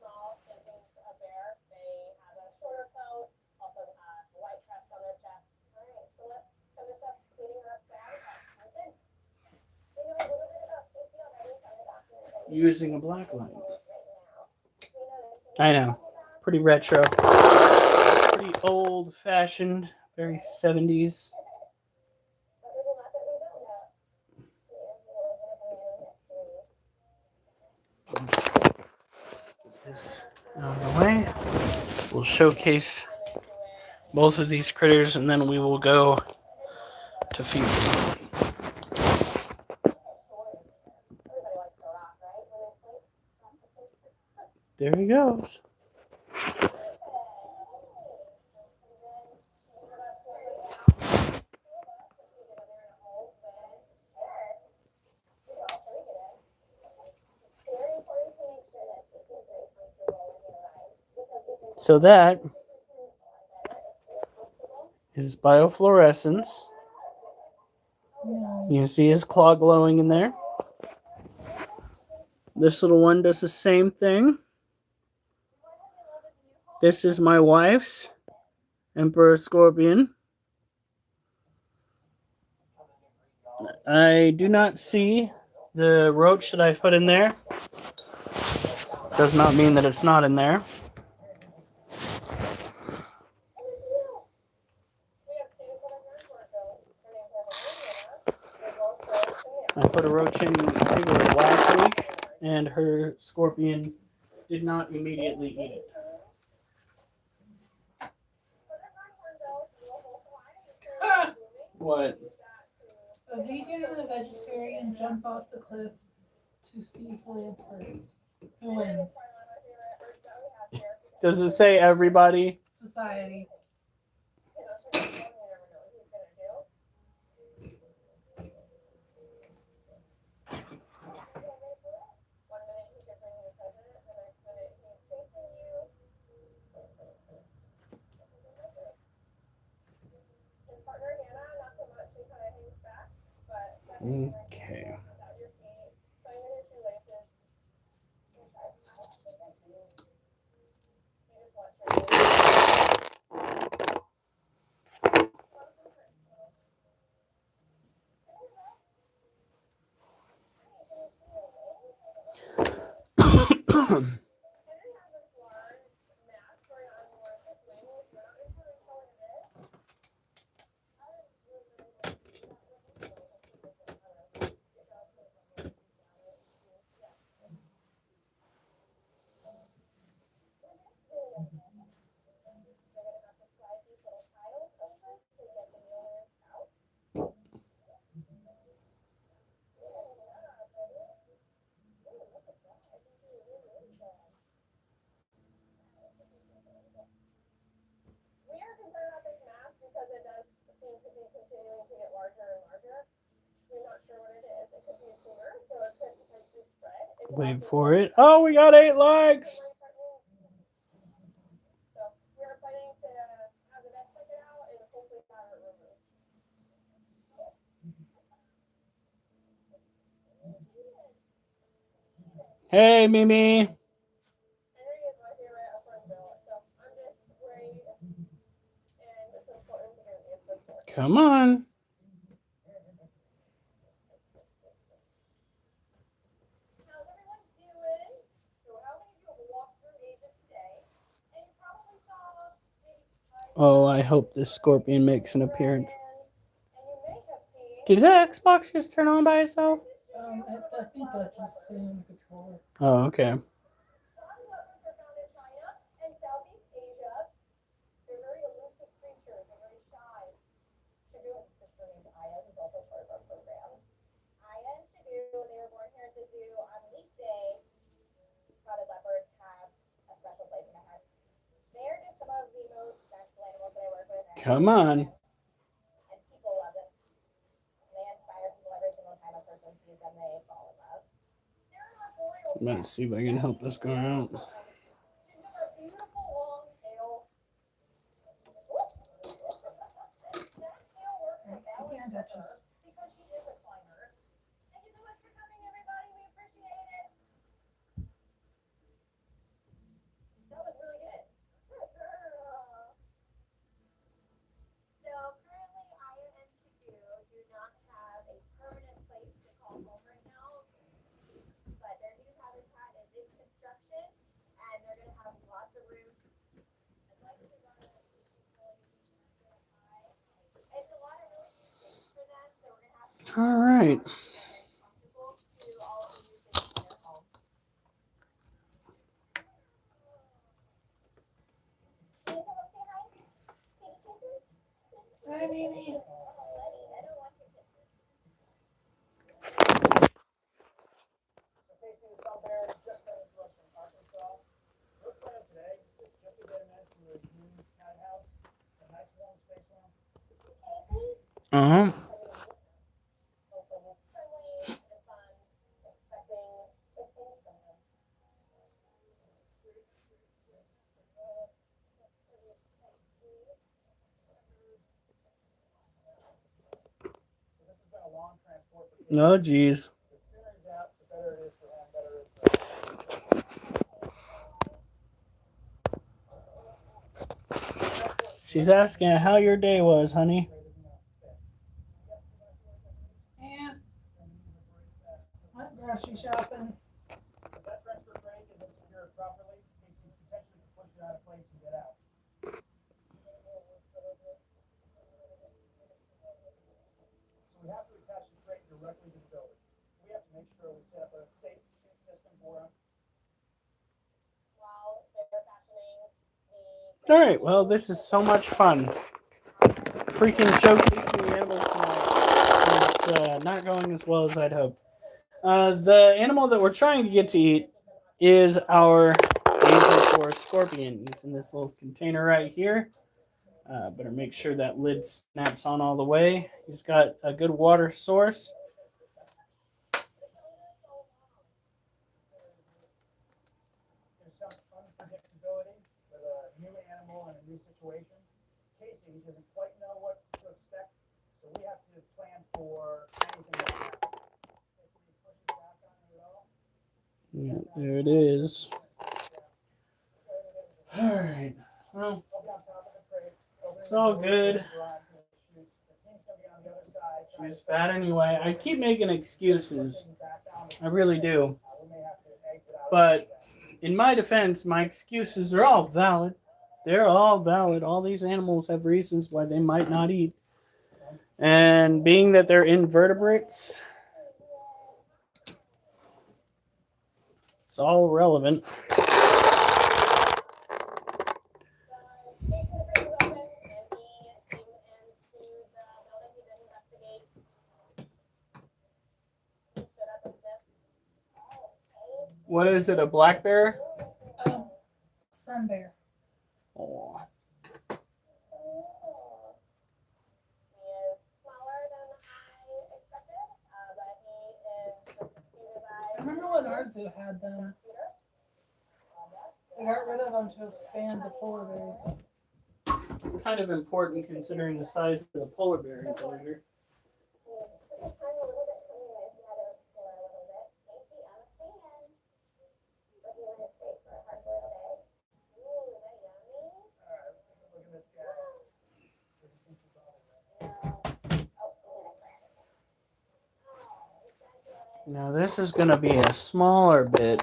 using a black light. I know. Pretty retro. Pretty old fashioned. Very 70s. This out of the way. We'll showcase both of these critters and then we will go to feed them. There he goes. So that is biofluorescence. You can see his claw glowing in there. This little one does the same thing. This is my wife's Emperor Scorpion. I do not see the roach that I put in there. Does not mean that it's not in there. I put a roach in, I think it was last week, and her scorpion did not immediately eat it. What? A vegan and a vegetarian jump off the cliff to see who lands first. Who wins? Does it say everybody? Society. Okay. Wait for it. Oh, we got 8 likes. So we're planning to have the best check it out and hopefully have it removed. Hey, Mimi. Henry is my favorite upfront bill, so I'm just worried, and it's important to get an answer for. Come on. How's everyone doing? So how many of you walked through Asia today? And you probably saw maybe Oh, I hope this scorpion makes an appearance. and you may have seen Did the Xbox just turn on by itself? I think that's just sitting in the controller. Oh, okay. body leopards are found in China and Southeast Asia. They're very elusive creatures. They're very shy. Shibu has a sister named Aya, who's also part of our program. Aya and Shibu, they were born here at the zoo on leap day. Spotted leopards have a special place in my heart. They're just some of the most magical animals that I work with. Come on. And people love them. They inspire people every single time a person sees them, they fall in love. They're an arboreal I'm going to see if I can help this go out. She's got a beautiful long tail. That tail works her balance Again, with that her because she is a climber. Thank you so much for coming, everybody. We appreciate it. That was really good. So currently, Aya and Shibu do not have a permanent place to call home right now, but their new habitat is in construction, and they're going to have lots of room. I'd like to run a it's a lot of really new things for them, so we're going to have to All right. get very comfortable to all of the new things in their home. Can you come up say hi? Can you kiss her? Hi, Mimi. Oh, buddy, I don't want your kisses. So Casey the sun bear just headed to us from Arkansas. We're planning today is just to get him into a new cat house, a nice warm space for him. Uh-huh. Hopefully he's friendly and fun, expecting good things from him. So this has been a long transport for Casey. Oh, geez. The sooner he's out, the better it is for him, better it is for us. She's asking how your day was, honey. And went grocery shopping. If that transfer brake isn't secured properly, Casey potentially could push you out of place and get out. So we have to attach the crate directly to the building. We have to make sure we set up a safe chute system for him. While they're fashioning the All right. Well, this is so much fun. Freaking showcasing the animals tonight. It's not going as well as I'd hoped. The animal that we're trying to get to eat is our Asian forest scorpion. He's in this little container right here. Better make sure that lid snaps on all the way. He's got a good water source. There's some unpredictability with a new animal and a new situation. Casey doesn't quite know what to expect, so we have to plan for anything that happens. So can you push it back on it at all? Yeah, there it is. All right. Well, I'll be on top of the crate. it's all good. She's fat anyway. I keep making excuses. I really do. But in my defense, my excuses are all valid. They're all valid. All these animals have reasons why they might not eat. And being that they're invertebrates, it's all relevant. What is it, a black bear? Sun bear. Oh. I remember when our our zoo had them. They got rid of them to expand the polar bears. Kind of important considering the size of the polar bear enclosure. Took his time a little bit coming with. He had to explore a little bit. Casey, I'm a fan. But he went straight for a hard-boiled egg. Ooh, is that yummy? Alright, let's take a look at this guy. Doesn't seem too bothered by it. No. Oh, he's in a crack. Oh, is that good? Now this is going to be a smaller bit.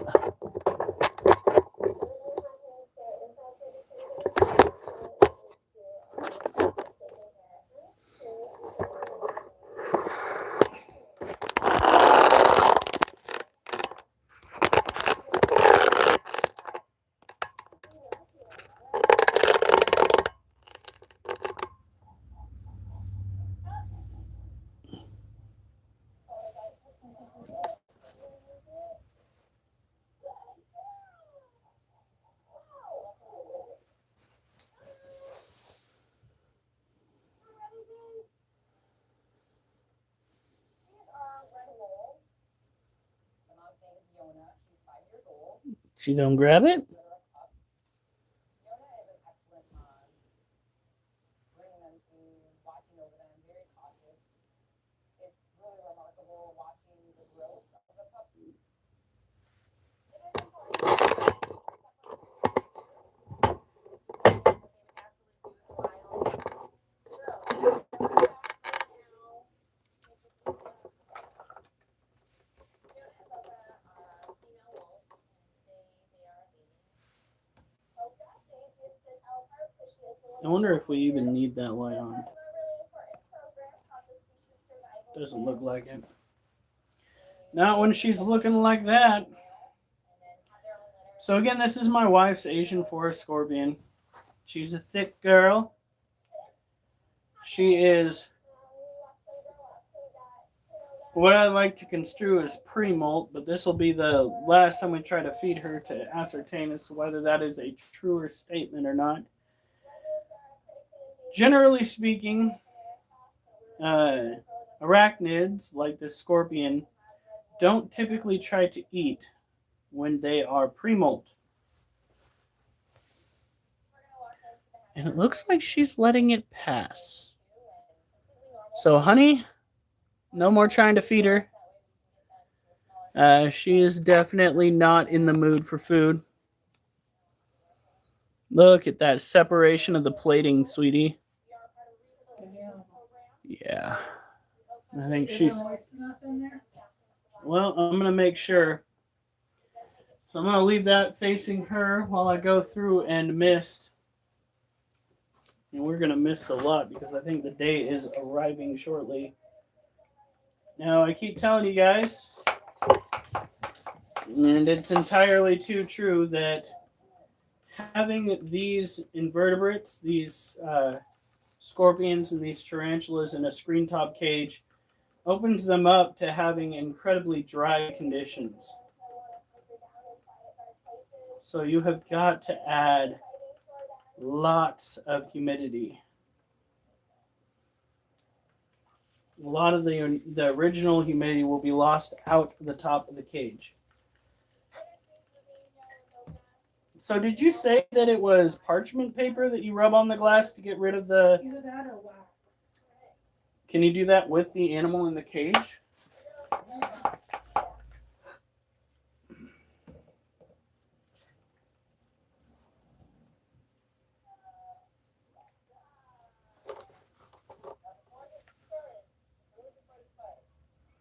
She gonna grab it? I wonder if we even need that light on. Doesn't look like it. Not when she's looking like that. So again, this is my wife's Asian forest scorpion. She's a thick girl. She is what I like to construe as pre-molt, but this will be the last time we try to feed her to ascertain as to whether that is a truer statement or not. Generally speaking, arachnids, like the scorpion, don't typically try to eat when they are pre-molt. And it looks like she's letting it pass. So, honey, no more trying to feed her. She is definitely not in the mood for food. Look at that separation of the plating, sweetie. Yeah. I think she's... moist enough in there? Well, I'm going to make sure. So I'm going to leave that facing her while I go through and mist. And we're going to mist a lot because I think the day is arriving shortly. Now, I keep telling you guys, and it's entirely too true, that having these invertebrates, these scorpions and these tarantulas in a screen top cage opens them up to having incredibly dry conditions. So you have got to add lots of humidity. A lot of the original humidity will be lost out the top of the cage. So did you say that it was parchment paper that you rub on the glass to get rid of the... Either that or wax. Can you do that with the animal in the cage?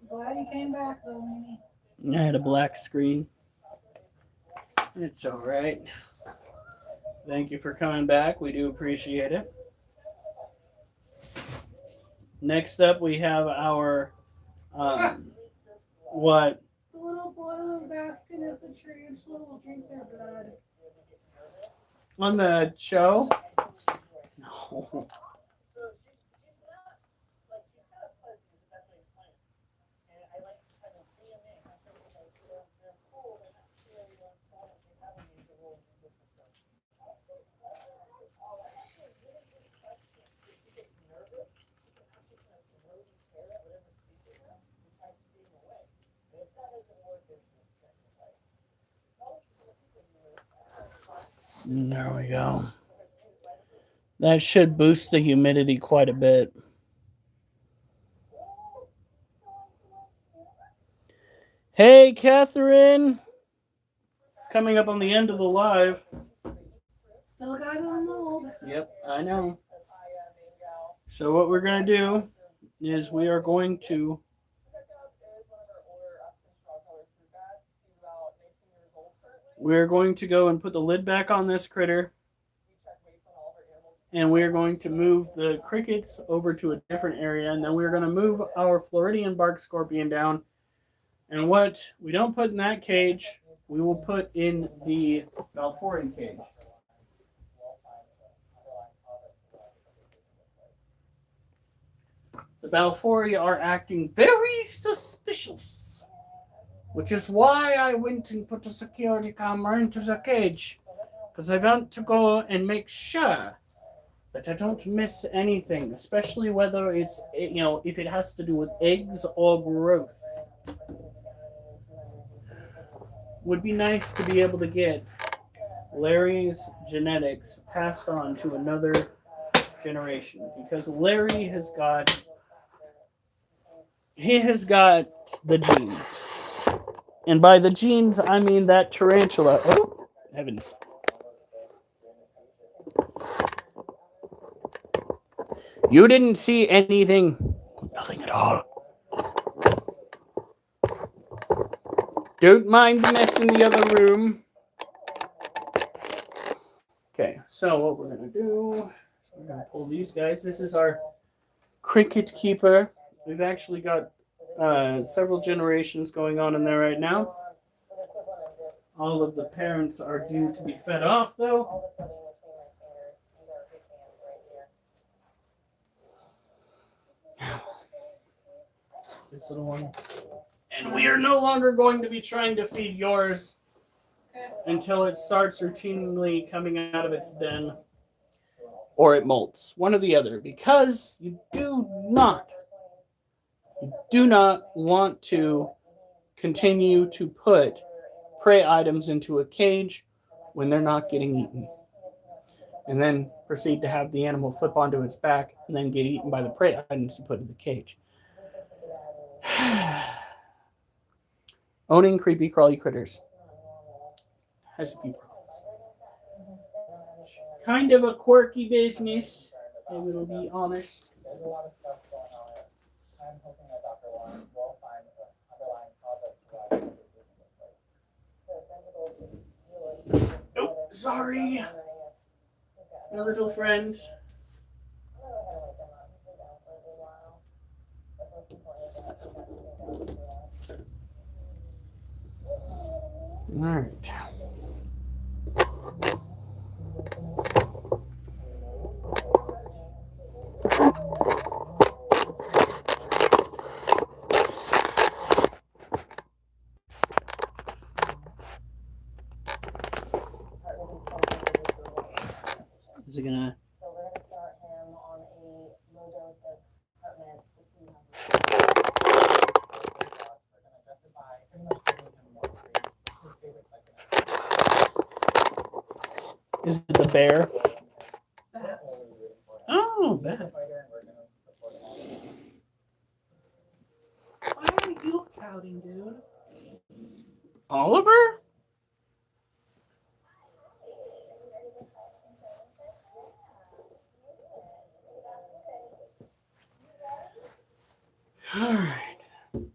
Glad you came back though, Minnie. I had a black screen. It's all right. Thank you for coming back. We do appreciate it. Next up, we have our what? The little boy was asking if the tarantula will drink their blood. On the show? No. There we go. That should boost the humidity quite a bit. Hey, Catherine. Coming up on the end of the live. Still got it on hold. Yep, I know. So what we're going to do is we are going to go and put the lid back on this critter. And we're going to move the crickets over to a different area. And then we're going to move our Floridian bark scorpion down. And what we don't put in that cage, we will put in the Balfourian cage. The Balfouri are acting very suspicious, which is why I went and put a security camera into the cage, because I want to go and make sure that I don't miss anything, especially whether it's, if it has to do with eggs or growth. Would be nice to be able to get Larry's genetics passed on to another generation, because Larry has got the genes. And by the genes, I mean that tarantula. Oh, heavens. You didn't see anything. Nothing at all. Don't mind the mess in the other room. Okay, so what we're going to do is we're going to pull these guys. This is our cricket keeper. We've actually got several generations going on in there right now. All of the parents are due to be fed off, though. This little one. And we are no longer going to be trying to feed yours until it starts routinely coming out of its den, or it molts, one or the other, because you do not want to continue to put prey items into a cage when they're not getting eaten, and then proceed to have the animal flip onto its back and then get eaten by the prey items you put in the cage. Owning creepy crawly critters has a few problems. Kind of a quirky business, I will be honest. There's a lot of stuff going on. I'm hoping that Dr. Warren will find the underlying cause of why this is. Oh, sorry. My little friend. All right. Is it gonna? So we're gonna start him on a low dose of Hartmann's to see how We're gonna justify pretty much giving him more free. His favorite second. Is it the bear? Bats. Oh, bad. Why are you pouting, dude? Oliver? All right. He's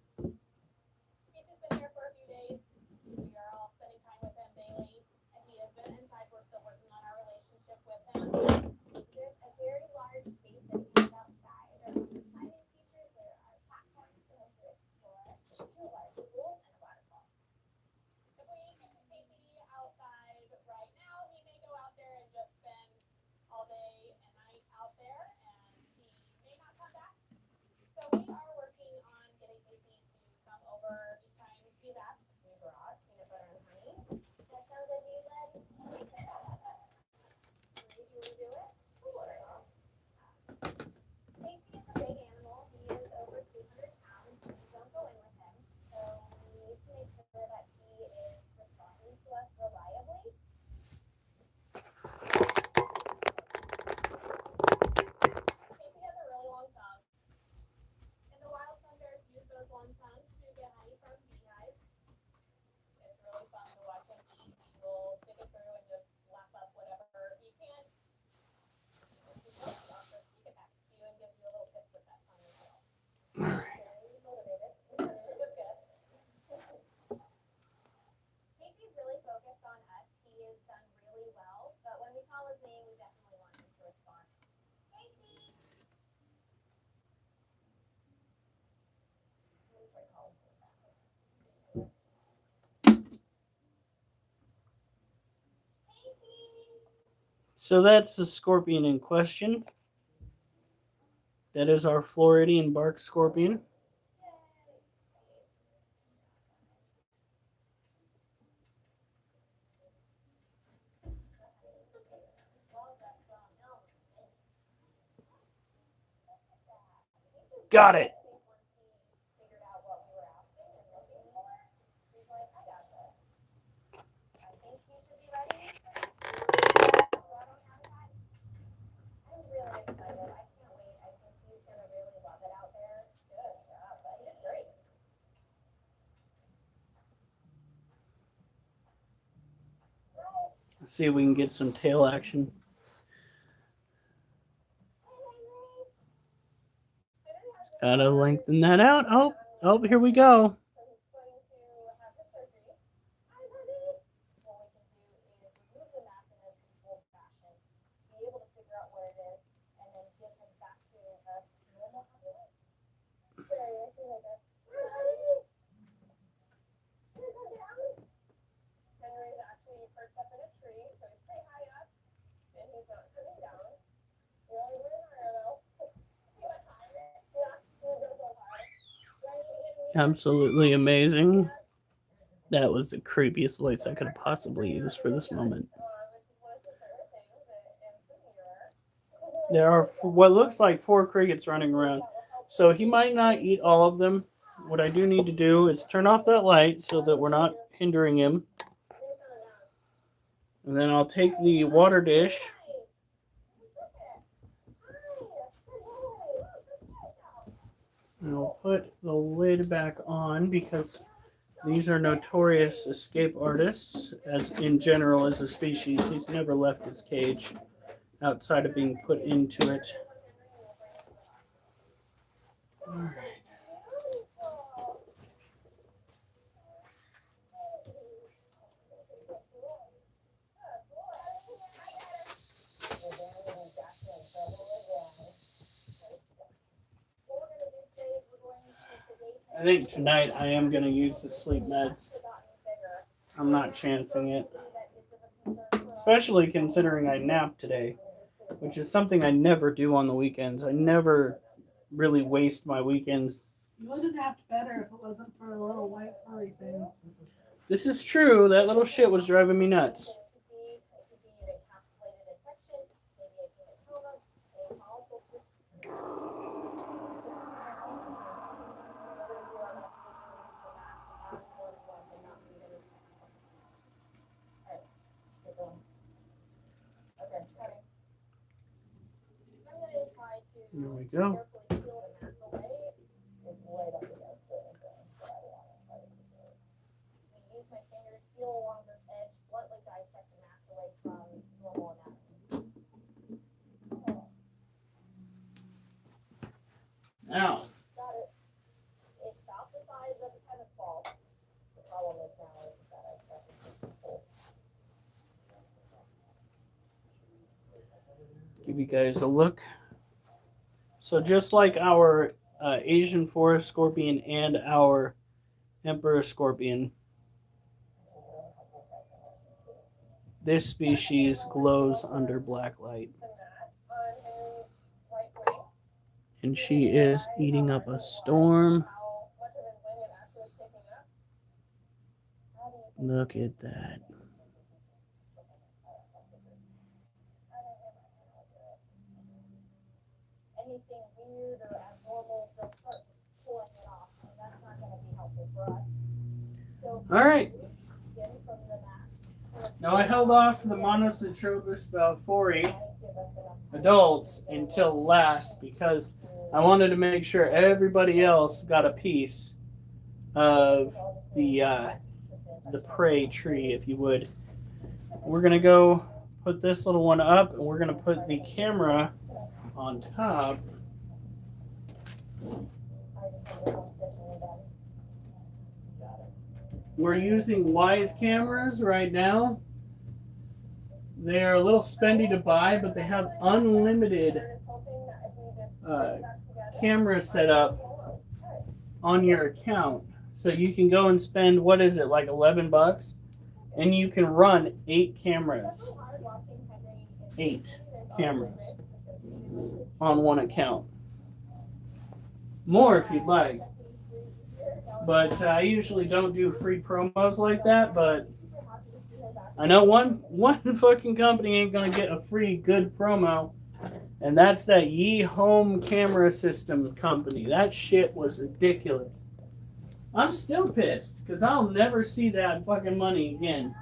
just been here for a few days. We are all spending time with him daily, and he has been inside. We're still working on our relationship with him. There's a very large space that he's outside. Or on the climbing features, there are platforms for him to explore. There's two large pools and a waterfall. If we keep Casey outside right now, he may go out there and just spend all day and night out there, and he may not come back. So we are working on So that's the scorpion in question. That is our Floridian bark scorpion. Got it. Let's see if we can get some tail action. Gotta lengthen that out. Oh, here we go. Absolutely amazing. That was the creepiest voice I could have possibly used for this moment. There are what looks like 4 crickets running around. So he might not eat all of them. What I do need to do is turn off that light so that we're not hindering him. And then I'll take the water dish. And I'll put the lid back on because these are notorious escape artists, as in general as a species. He's never left his cage outside of being put into it. All right. I think tonight I am going to use the sleep meds. I'm not chancing it. Especially considering I napped today, which is something I never do on the weekends. I never really waste my weekends. You would have napped better if it wasn't for a little white furry thing. This is true. That little shit was driving me nuts. There we go. Now, It's about the size of a tennis ball. The problem is now is that it's full. give you guys a look. So just like our Asian forest scorpion and our emperor scorpion, this species glows under black light. And she is eating up a storm. Look at that. Anything weird or abnormal, they'll start pulling it off, and that's not going to be helpful for us. So, All right. begin from the mat. Now I held off the Monocytrobus balfouri Give us enough time. adults until last because I wanted to make sure everybody else got a piece of the prey tree, if you would. We're gonna go put this little one up, and we're gonna put the camera on top. We're using Wise cameras right now. They are a little spendy to buy, but they have unlimited camera setup on your account. So you can go and spend, what is it, like $11? And you can run 8 cameras. 8 cameras on one account. More if you'd like. But I usually don't do free promos like that, but I know one fucking company ain't gonna get a free good promo, and that's that Ye Home Camera System company. That shit was ridiculous. I'm still pissed because I'll never see that fucking money again.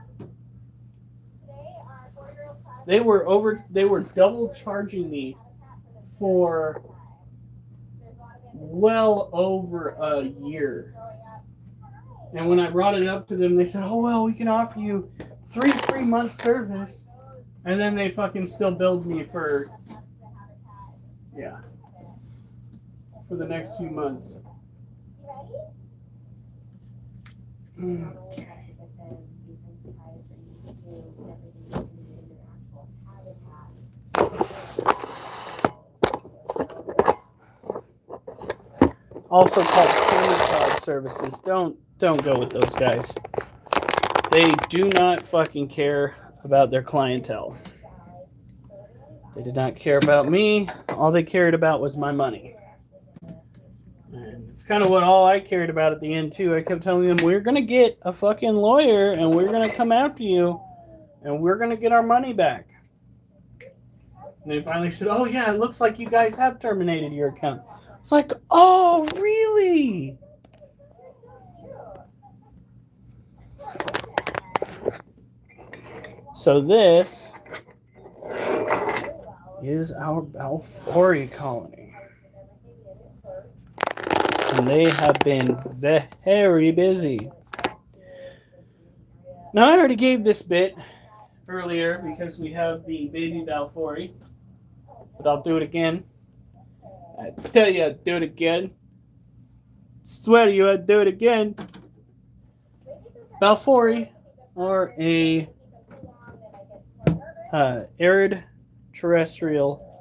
They were double charging me for well over a year. And when I brought it up to them, they said, "Oh well, we can offer you 3 free months service," and then they fucking still billed me for the next few months. Okay. Also called Cloud Services. Don't go with those guys. They do not fucking care about their clientele. They did not care about me. All they cared about was my money. And it's kind of what all I cared about at the end too. I kept telling them, we're gonna get a fucking lawyer and we're gonna come after you and we're gonna get our money back. And they finally said, "Oh yeah, it looks like you guys have terminated your account." It's like, oh really? So this is our Balfouri colony. And they have been very busy. Now, I already gave this bit earlier because we have the baby Balfouri, but I'll do it again. I tell you, I'd do it again. Swear to you, I'd do it again. Balfouri are a arid terrestrial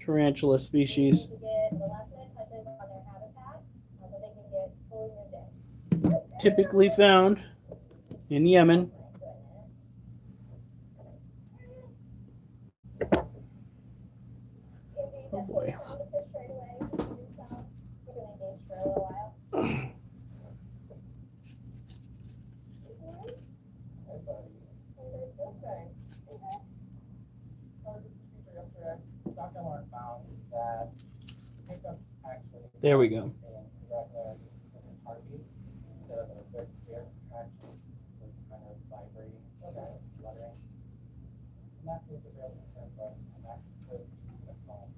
tarantula species. Typically found in Yemen. Oh boy. Dr. Mark found that pickup actually There we go. his heartbeat instead of a quick air contraction was kind of vibrating, fluttering. And that was a real concern for us, and that could be the cause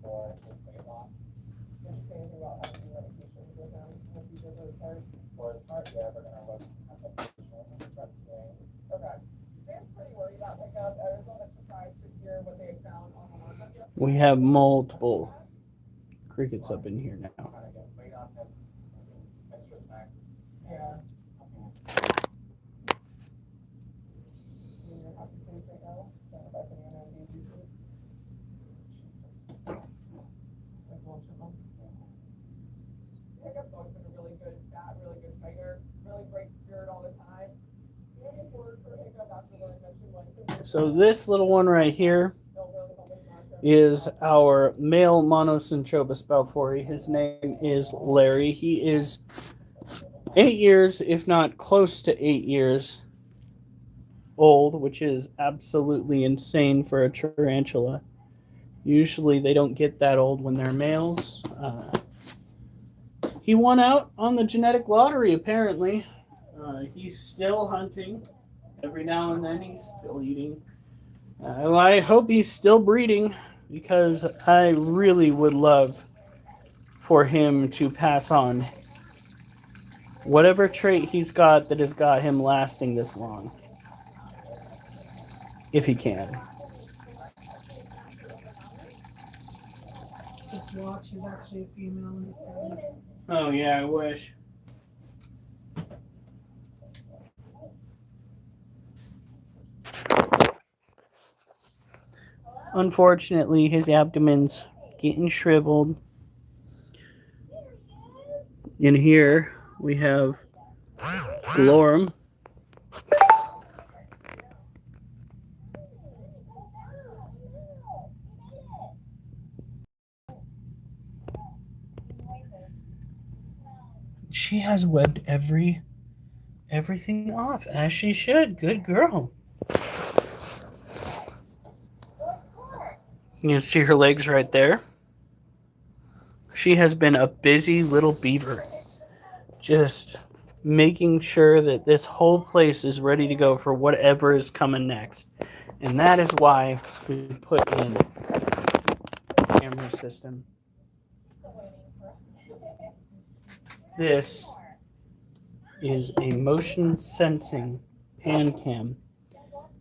for his weight loss. Did you say anything about having any medications with him with you did his heart? For his heart, yeah, we're gonna look at the patient and start today. Okay. I'm pretty worried about pickup. I was a little bit surprised to hear what they found on the market. We have multiple crickets up in here now. Extra snacks. Yeah. You're happy place right now? Like banana and baby food. Like lunch of them. Pickup's always been a really good dad, really good fighter, really great spirit all the time. Looking forward for Hiccup after what I mentioned when So this little one right here is our male Monocentrobus balfouri. His name is Larry. He is 8 years, if not close to 8 years old, which is absolutely insane for a tarantula. Usually they don't get that old when they're males. He won out on the genetic lottery, apparently. He's still hunting. Every now and then he's still eating. I hope he's still breeding because I really would love for him to pass on whatever trait he's got that has got him lasting this long. If he can. Just watch, he's actually a female in disguise. Oh yeah, I wish. Unfortunately, his abdomen's getting shriveled. In here, we have Glorm. She has webbed everything off, as she should. Good girl. You can see her legs right there. She has been a busy little beaver. Just making sure that this whole place is ready to go for whatever is coming next. And that is why we put in the camera system. This is a motion sensing pan cam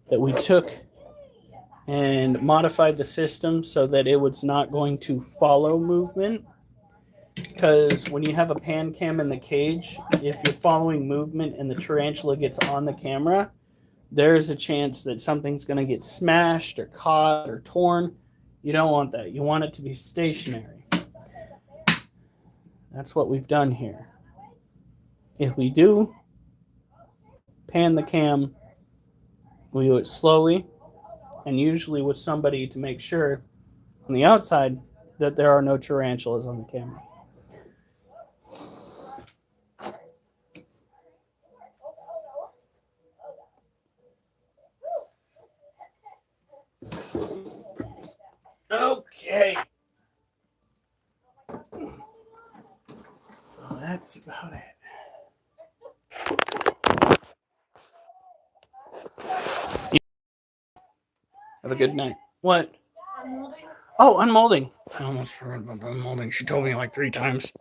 that we took and modified the system so that it was not going to follow movement. Because when you have a pan cam in the cage, if you're following movement and the tarantula gets on the camera, there's a chance that something's going to get smashed or caught or torn. You don't want that. You want it to be stationary. That's what we've done here. If we do pan the cam, we do it slowly and usually with somebody to make sure on the outside that there are no tarantulas on the camera. Okay. Well, that's about it. Have a good night. What? Unmolding? Oh, unmolding. I almost forgot about the unmolding. She told me like 3 times.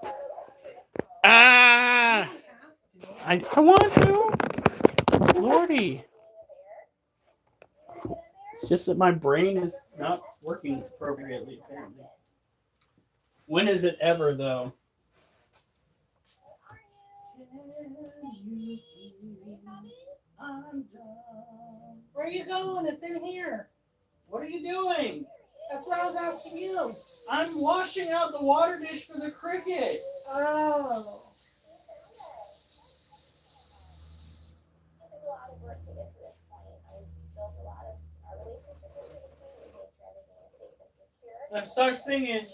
Ah! I want to. Lordy. It's just that my brain is not working appropriately, apparently. When is it ever, though? I'm done. Where are you going? It's in here. What are you doing? That's what I was asking you. I'm washing out the water dish for the crickets. Oh. It took a lot of work to get to this point. I built a lot of our relationship with Casey. We made sure everything was safe and secure. Let's start singing.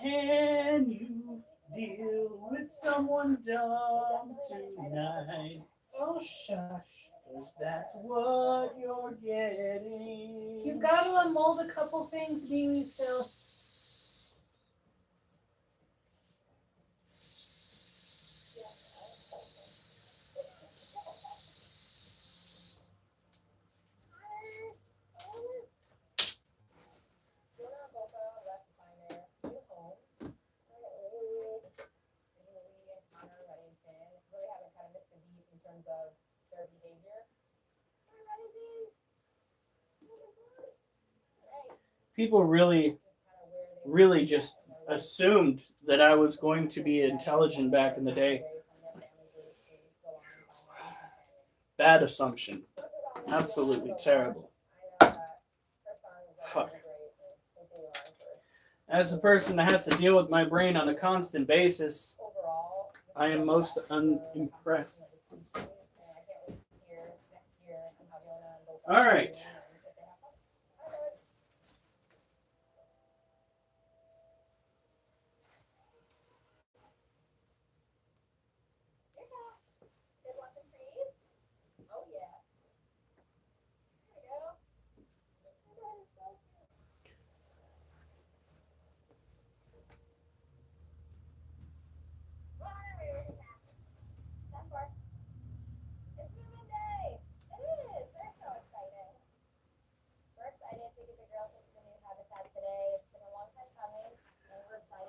Can you deal with someone dumb tonight? Oh, shush. 'Cause that's what you're getting. You've got to unmold a couple things, Beanie, still. Their behavior. People really just assumed that I was going to be intelligent back in the day. Bad assumption. Absolutely terrible. Fuck. As a person that has to deal with my brain on a constant basis, I am most unimpressed. All right.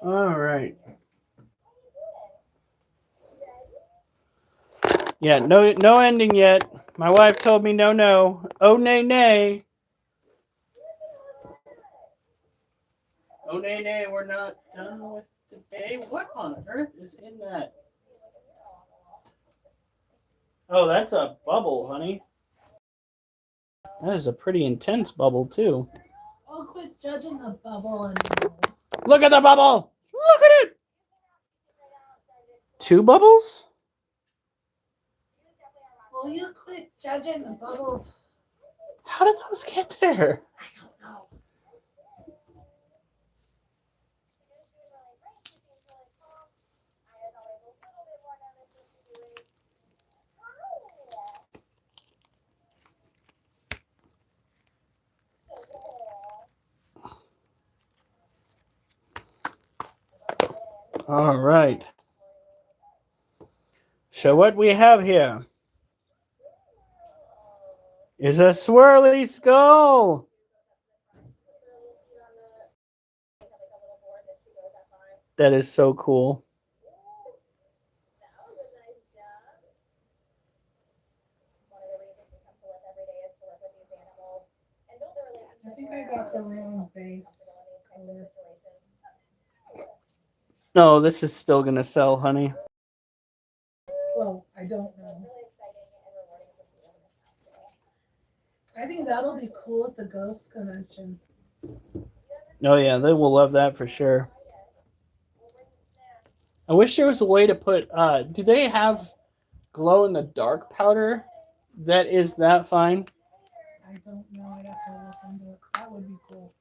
All right. Yeah, no ending yet. My wife told me no. Oh, nay. Oh, nay, we're not done with today. What on earth is in that? Oh, that's a bubble, honey. That is a pretty intense bubble, too. Oh, quit judging the bubble and Look at the bubble! Look at it! 2 bubbles? Will you quit judging the bubbles? How did those get there? I don't know. All right. So what we have here is a swirly skull. That is so cool. I think I got the wrong base color. No, this is still gonna sell, honey. Well, I don't know. I think that'll be cool at the Ghost Convention. Oh yeah, they will love that for sure. I wish there was a way to put do they have glow in the dark powder that is that fine? I don't know. I'd have to look into it. That would be cool.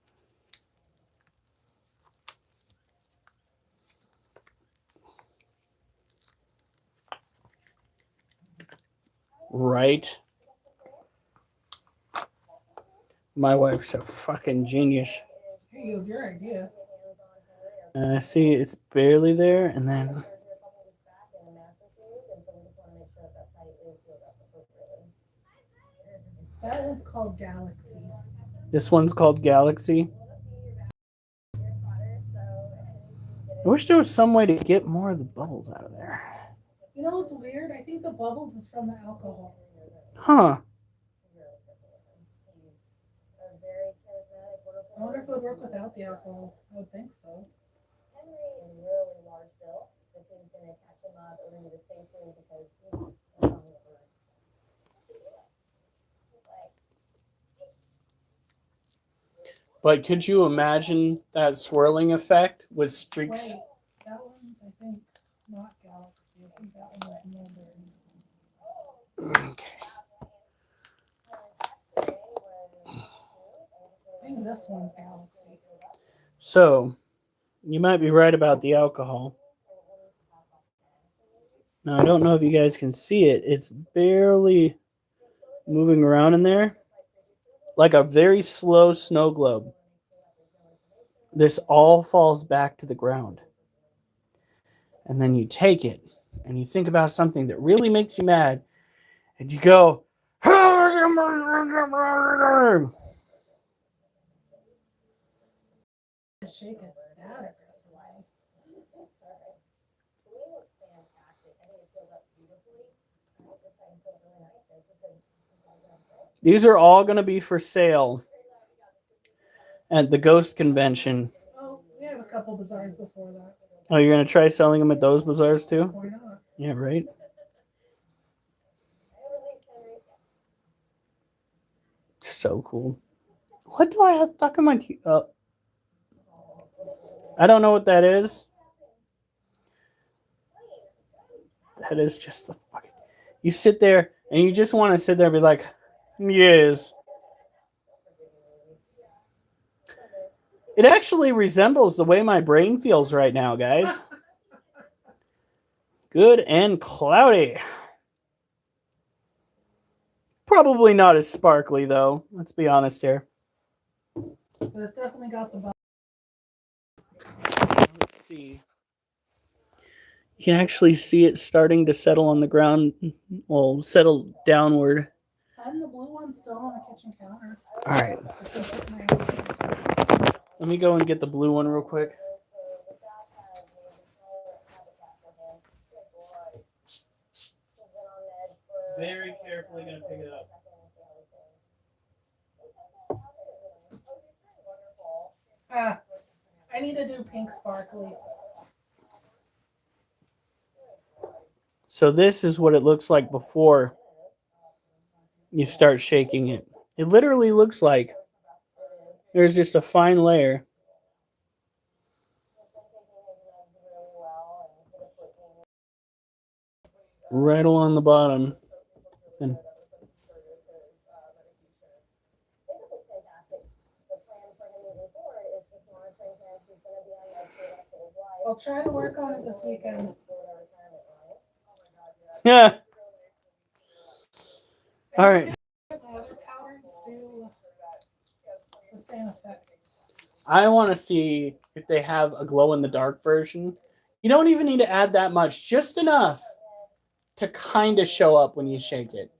Right. My wife's a fucking genius. Hey, it was your idea. See, it's barely there, and then That one's called Galaxy. this one's called Galaxy. I wish there was some way to get more of the bubbles out of there. You know what's weird? I think the bubbles is from the alcohol. Huh. I wonder if it would work without the alcohol. I would think so. But could you imagine that swirling effect with streaks? Wait, that one's, I think, not Galaxy. I think that one was Mulberry. Okay. I think this one's Galaxy. So, you might be right about the alcohol. Now, I don't know if you guys can see it. It's barely moving around in there. Like a very slow snow globe. This all falls back to the ground. And then you take it and you think about something that really makes you mad and you go, Shake it that aggressively. These are all going to be for sale at the Ghost Convention. Oh, we have a couple bazaars before that. Oh, you're going to try selling them at those bazaars too? Why not? Yeah, right. So cool. What do I have stuck in my teeth? Oh. I don't know what that is. That is just a fucking... You sit there and you just want to sit there and be like, yes. It actually resembles the way my brain feels right now, guys. Good and cloudy. Probably not as sparkly, though. Let's be honest here. But it's definitely got the bubble. Let's see. You can actually see it starting to settle on the ground. Well, settle downward. And the blue one's still on the kitchen counter. All right. I can put my- Let me go and get the blue one real quick. Very carefully going to pick it up. Ah, I need to do pink sparkly. So this is what it looks like before you start shaking it. It literally looks like there's just a fine layer. right along the bottom. And I think it's fantastic. The plan for him moving forward is just monitoring him. He's going to be on med for the rest of his life. I'll try to work on it this weekend. yeah. All I right. think the other powders do the same effect. I want to see if they have a glow in the dark version. You don't even need to add that much, just enough to kind of show up when you shake it.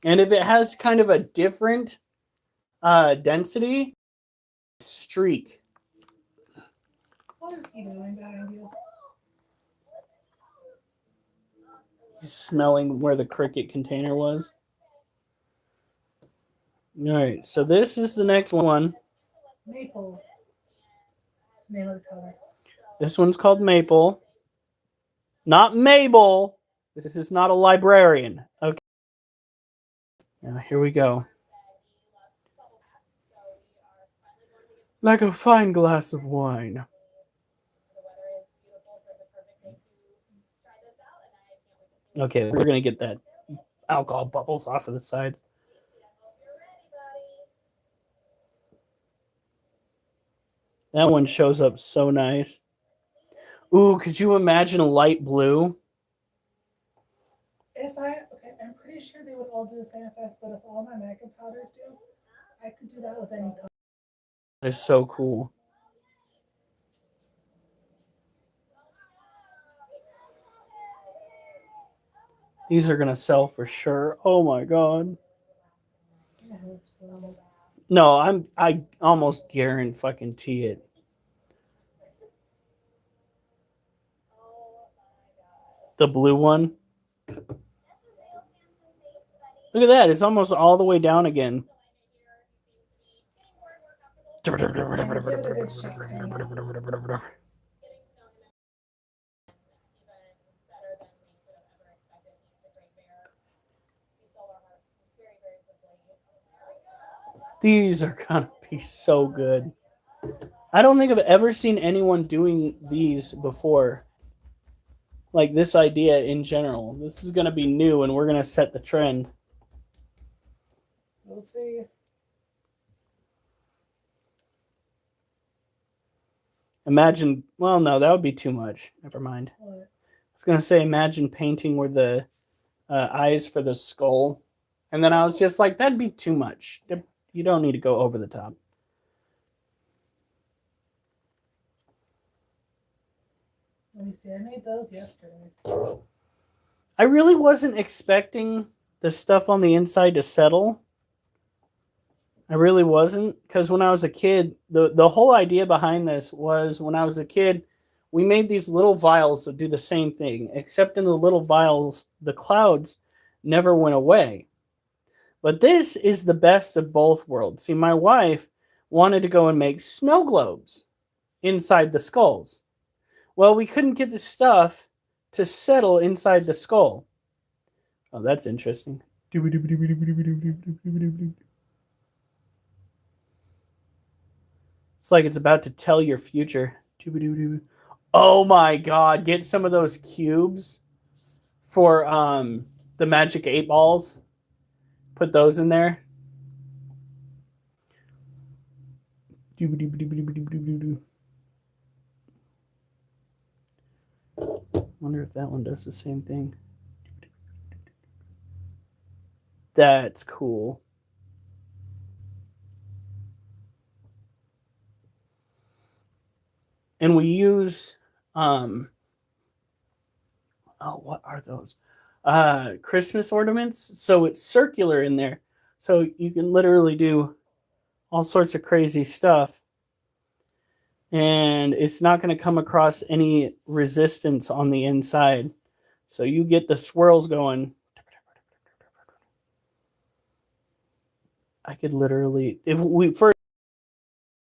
And if it has kind of a different density, streak. What is he doing behind you? He's smelling where the cricket container was. All right, so this is the next one. Maple. That's the name of the color. This one's called Maple. Not Mabel. This is not a librarian. Okay. Now, here we go. Like a fine glass of wine. Okay, we're going to get that alcohol bubbles off of the sides. That one shows up so nice. Ooh, could you imagine a light blue? I'm pretty sure they would all do the same effect, but if all my magnet powders do, I could do that with any color. That is so cool. These are going to sell for sure. Oh my God. I hope so. No, I almost guarantee it. The blue one. Look at that. It's almost all the way down again. These are going to be so good. I don't think I've ever seen anyone doing these before. Like this idea in general. This is going to be new and we're going to set the trend. We'll see. Imagine, well, no, that would be too much. Never mind. What? I was going to say, imagine painting where the eyes for the skull. And then I was just like, that'd be too much. You don't need to go over the top. Let me see. I made those yesterday. I really wasn't expecting the stuff on the inside to settle. I really wasn't, because when I was a kid, the whole idea behind this was when I was a kid, we made these little vials that do the same thing, except in the little vials, the clouds never went away. But this is the best of both worlds. See, my wife wanted to go and make snow globes inside the skulls. Well, we couldn't get the stuff to settle inside the skull. Oh, that's interesting. It's like it's about to tell your future. Oh my God, get some of those cubes for the Magic 8 balls. Put those in there. Wonder if that one does the same thing. That's cool. And we use what are those? Christmas ornaments. So it's circular in there. So you can literally do all sorts of crazy stuff. And it's not going to come across any resistance on the inside. So you get the swirls going. I could literally, if we first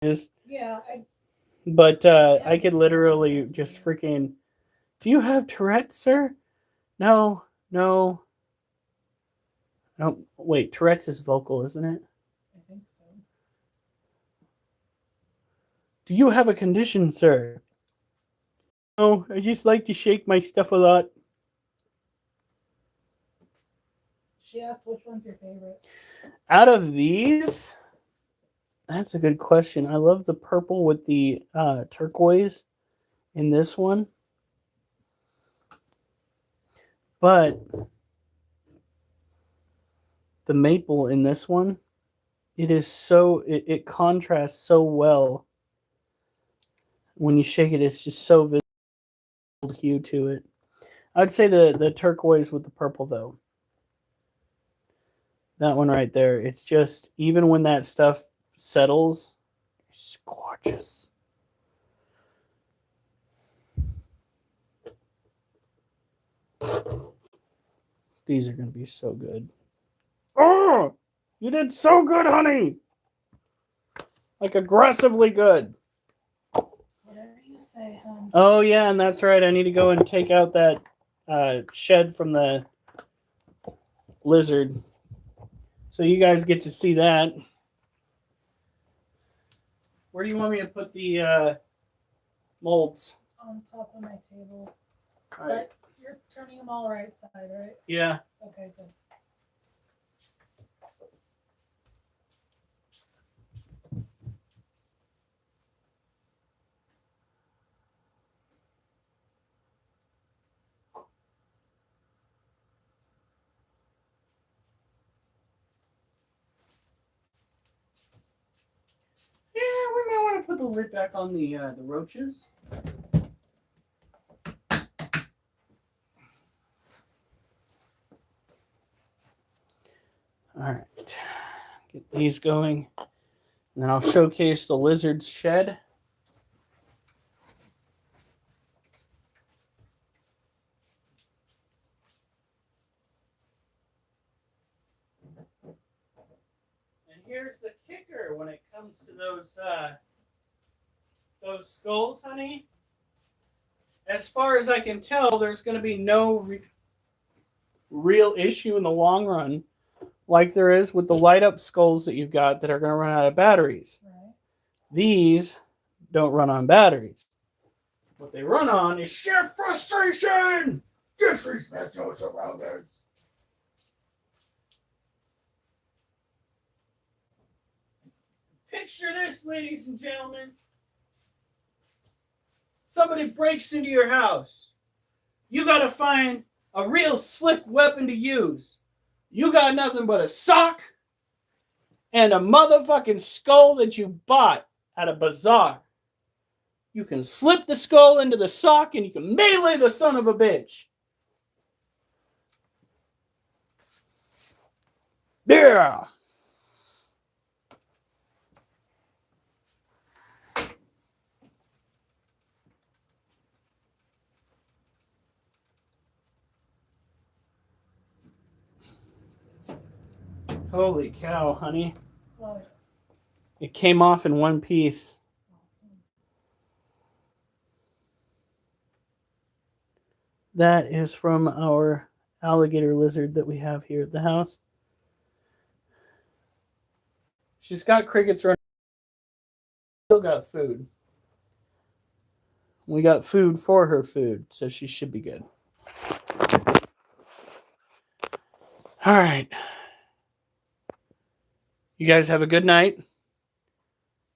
just, Yeah, I could literally just freaking, do you have Tourette's, sir? No. Wait, Tourette's is vocal, isn't it? I think so. Do you have a condition, sir? Oh, I just like to shake my stuff a lot. She asked which one's your favorite. Out of these, that's a good question. I love the purple with the turquoise in this one. But the maple in this one, it contrasts so well. When you shake it, it's just so visible hue to it. I'd say the turquoise with the purple though. That one right there. It's just, even when that stuff settles, it's gorgeous. These are going to be so good. Oh, you did so good, honey. Like aggressively good. Whatever you say, hon. Oh, yeah, and that's right. I need to go and take out that shed from the lizard. So you guys get to see that. Where do you want me to put the molds? On top of my table. All right. But you're turning them all right side, right? Yeah. Okay, good. Yeah, we might want to put the lid back on the roaches. All right, get these going, and then I'll showcase the lizard's shed. And here's the kicker when it comes to those skulls, honey. As far as I can tell, there's going to be no real issue in the long run, like there is with the light up skulls that you've got that are going to run out of batteries. Right. These don't run on batteries. What they run on is sheer frustration. Disrespect your surroundings. Picture this, ladies and gentlemen. Somebody breaks into your house. You got to find a real slick weapon to use. You got nothing but a sock and a motherfucking skull that you bought at a bazaar. You can slip the skull into the sock and you can melee the son of a bitch. Yeah. Holy cow, honey. What? It came off in one piece. Awesome. That is from our alligator lizard that we have here at the house. She's got crickets running. Still got food. We got food for her food, so she should be good. All right. You guys have a good night.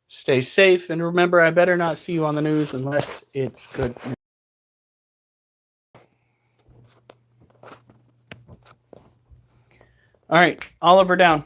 Stay safe, and remember, I better not see you on the news unless it's good. All right, Oliver down.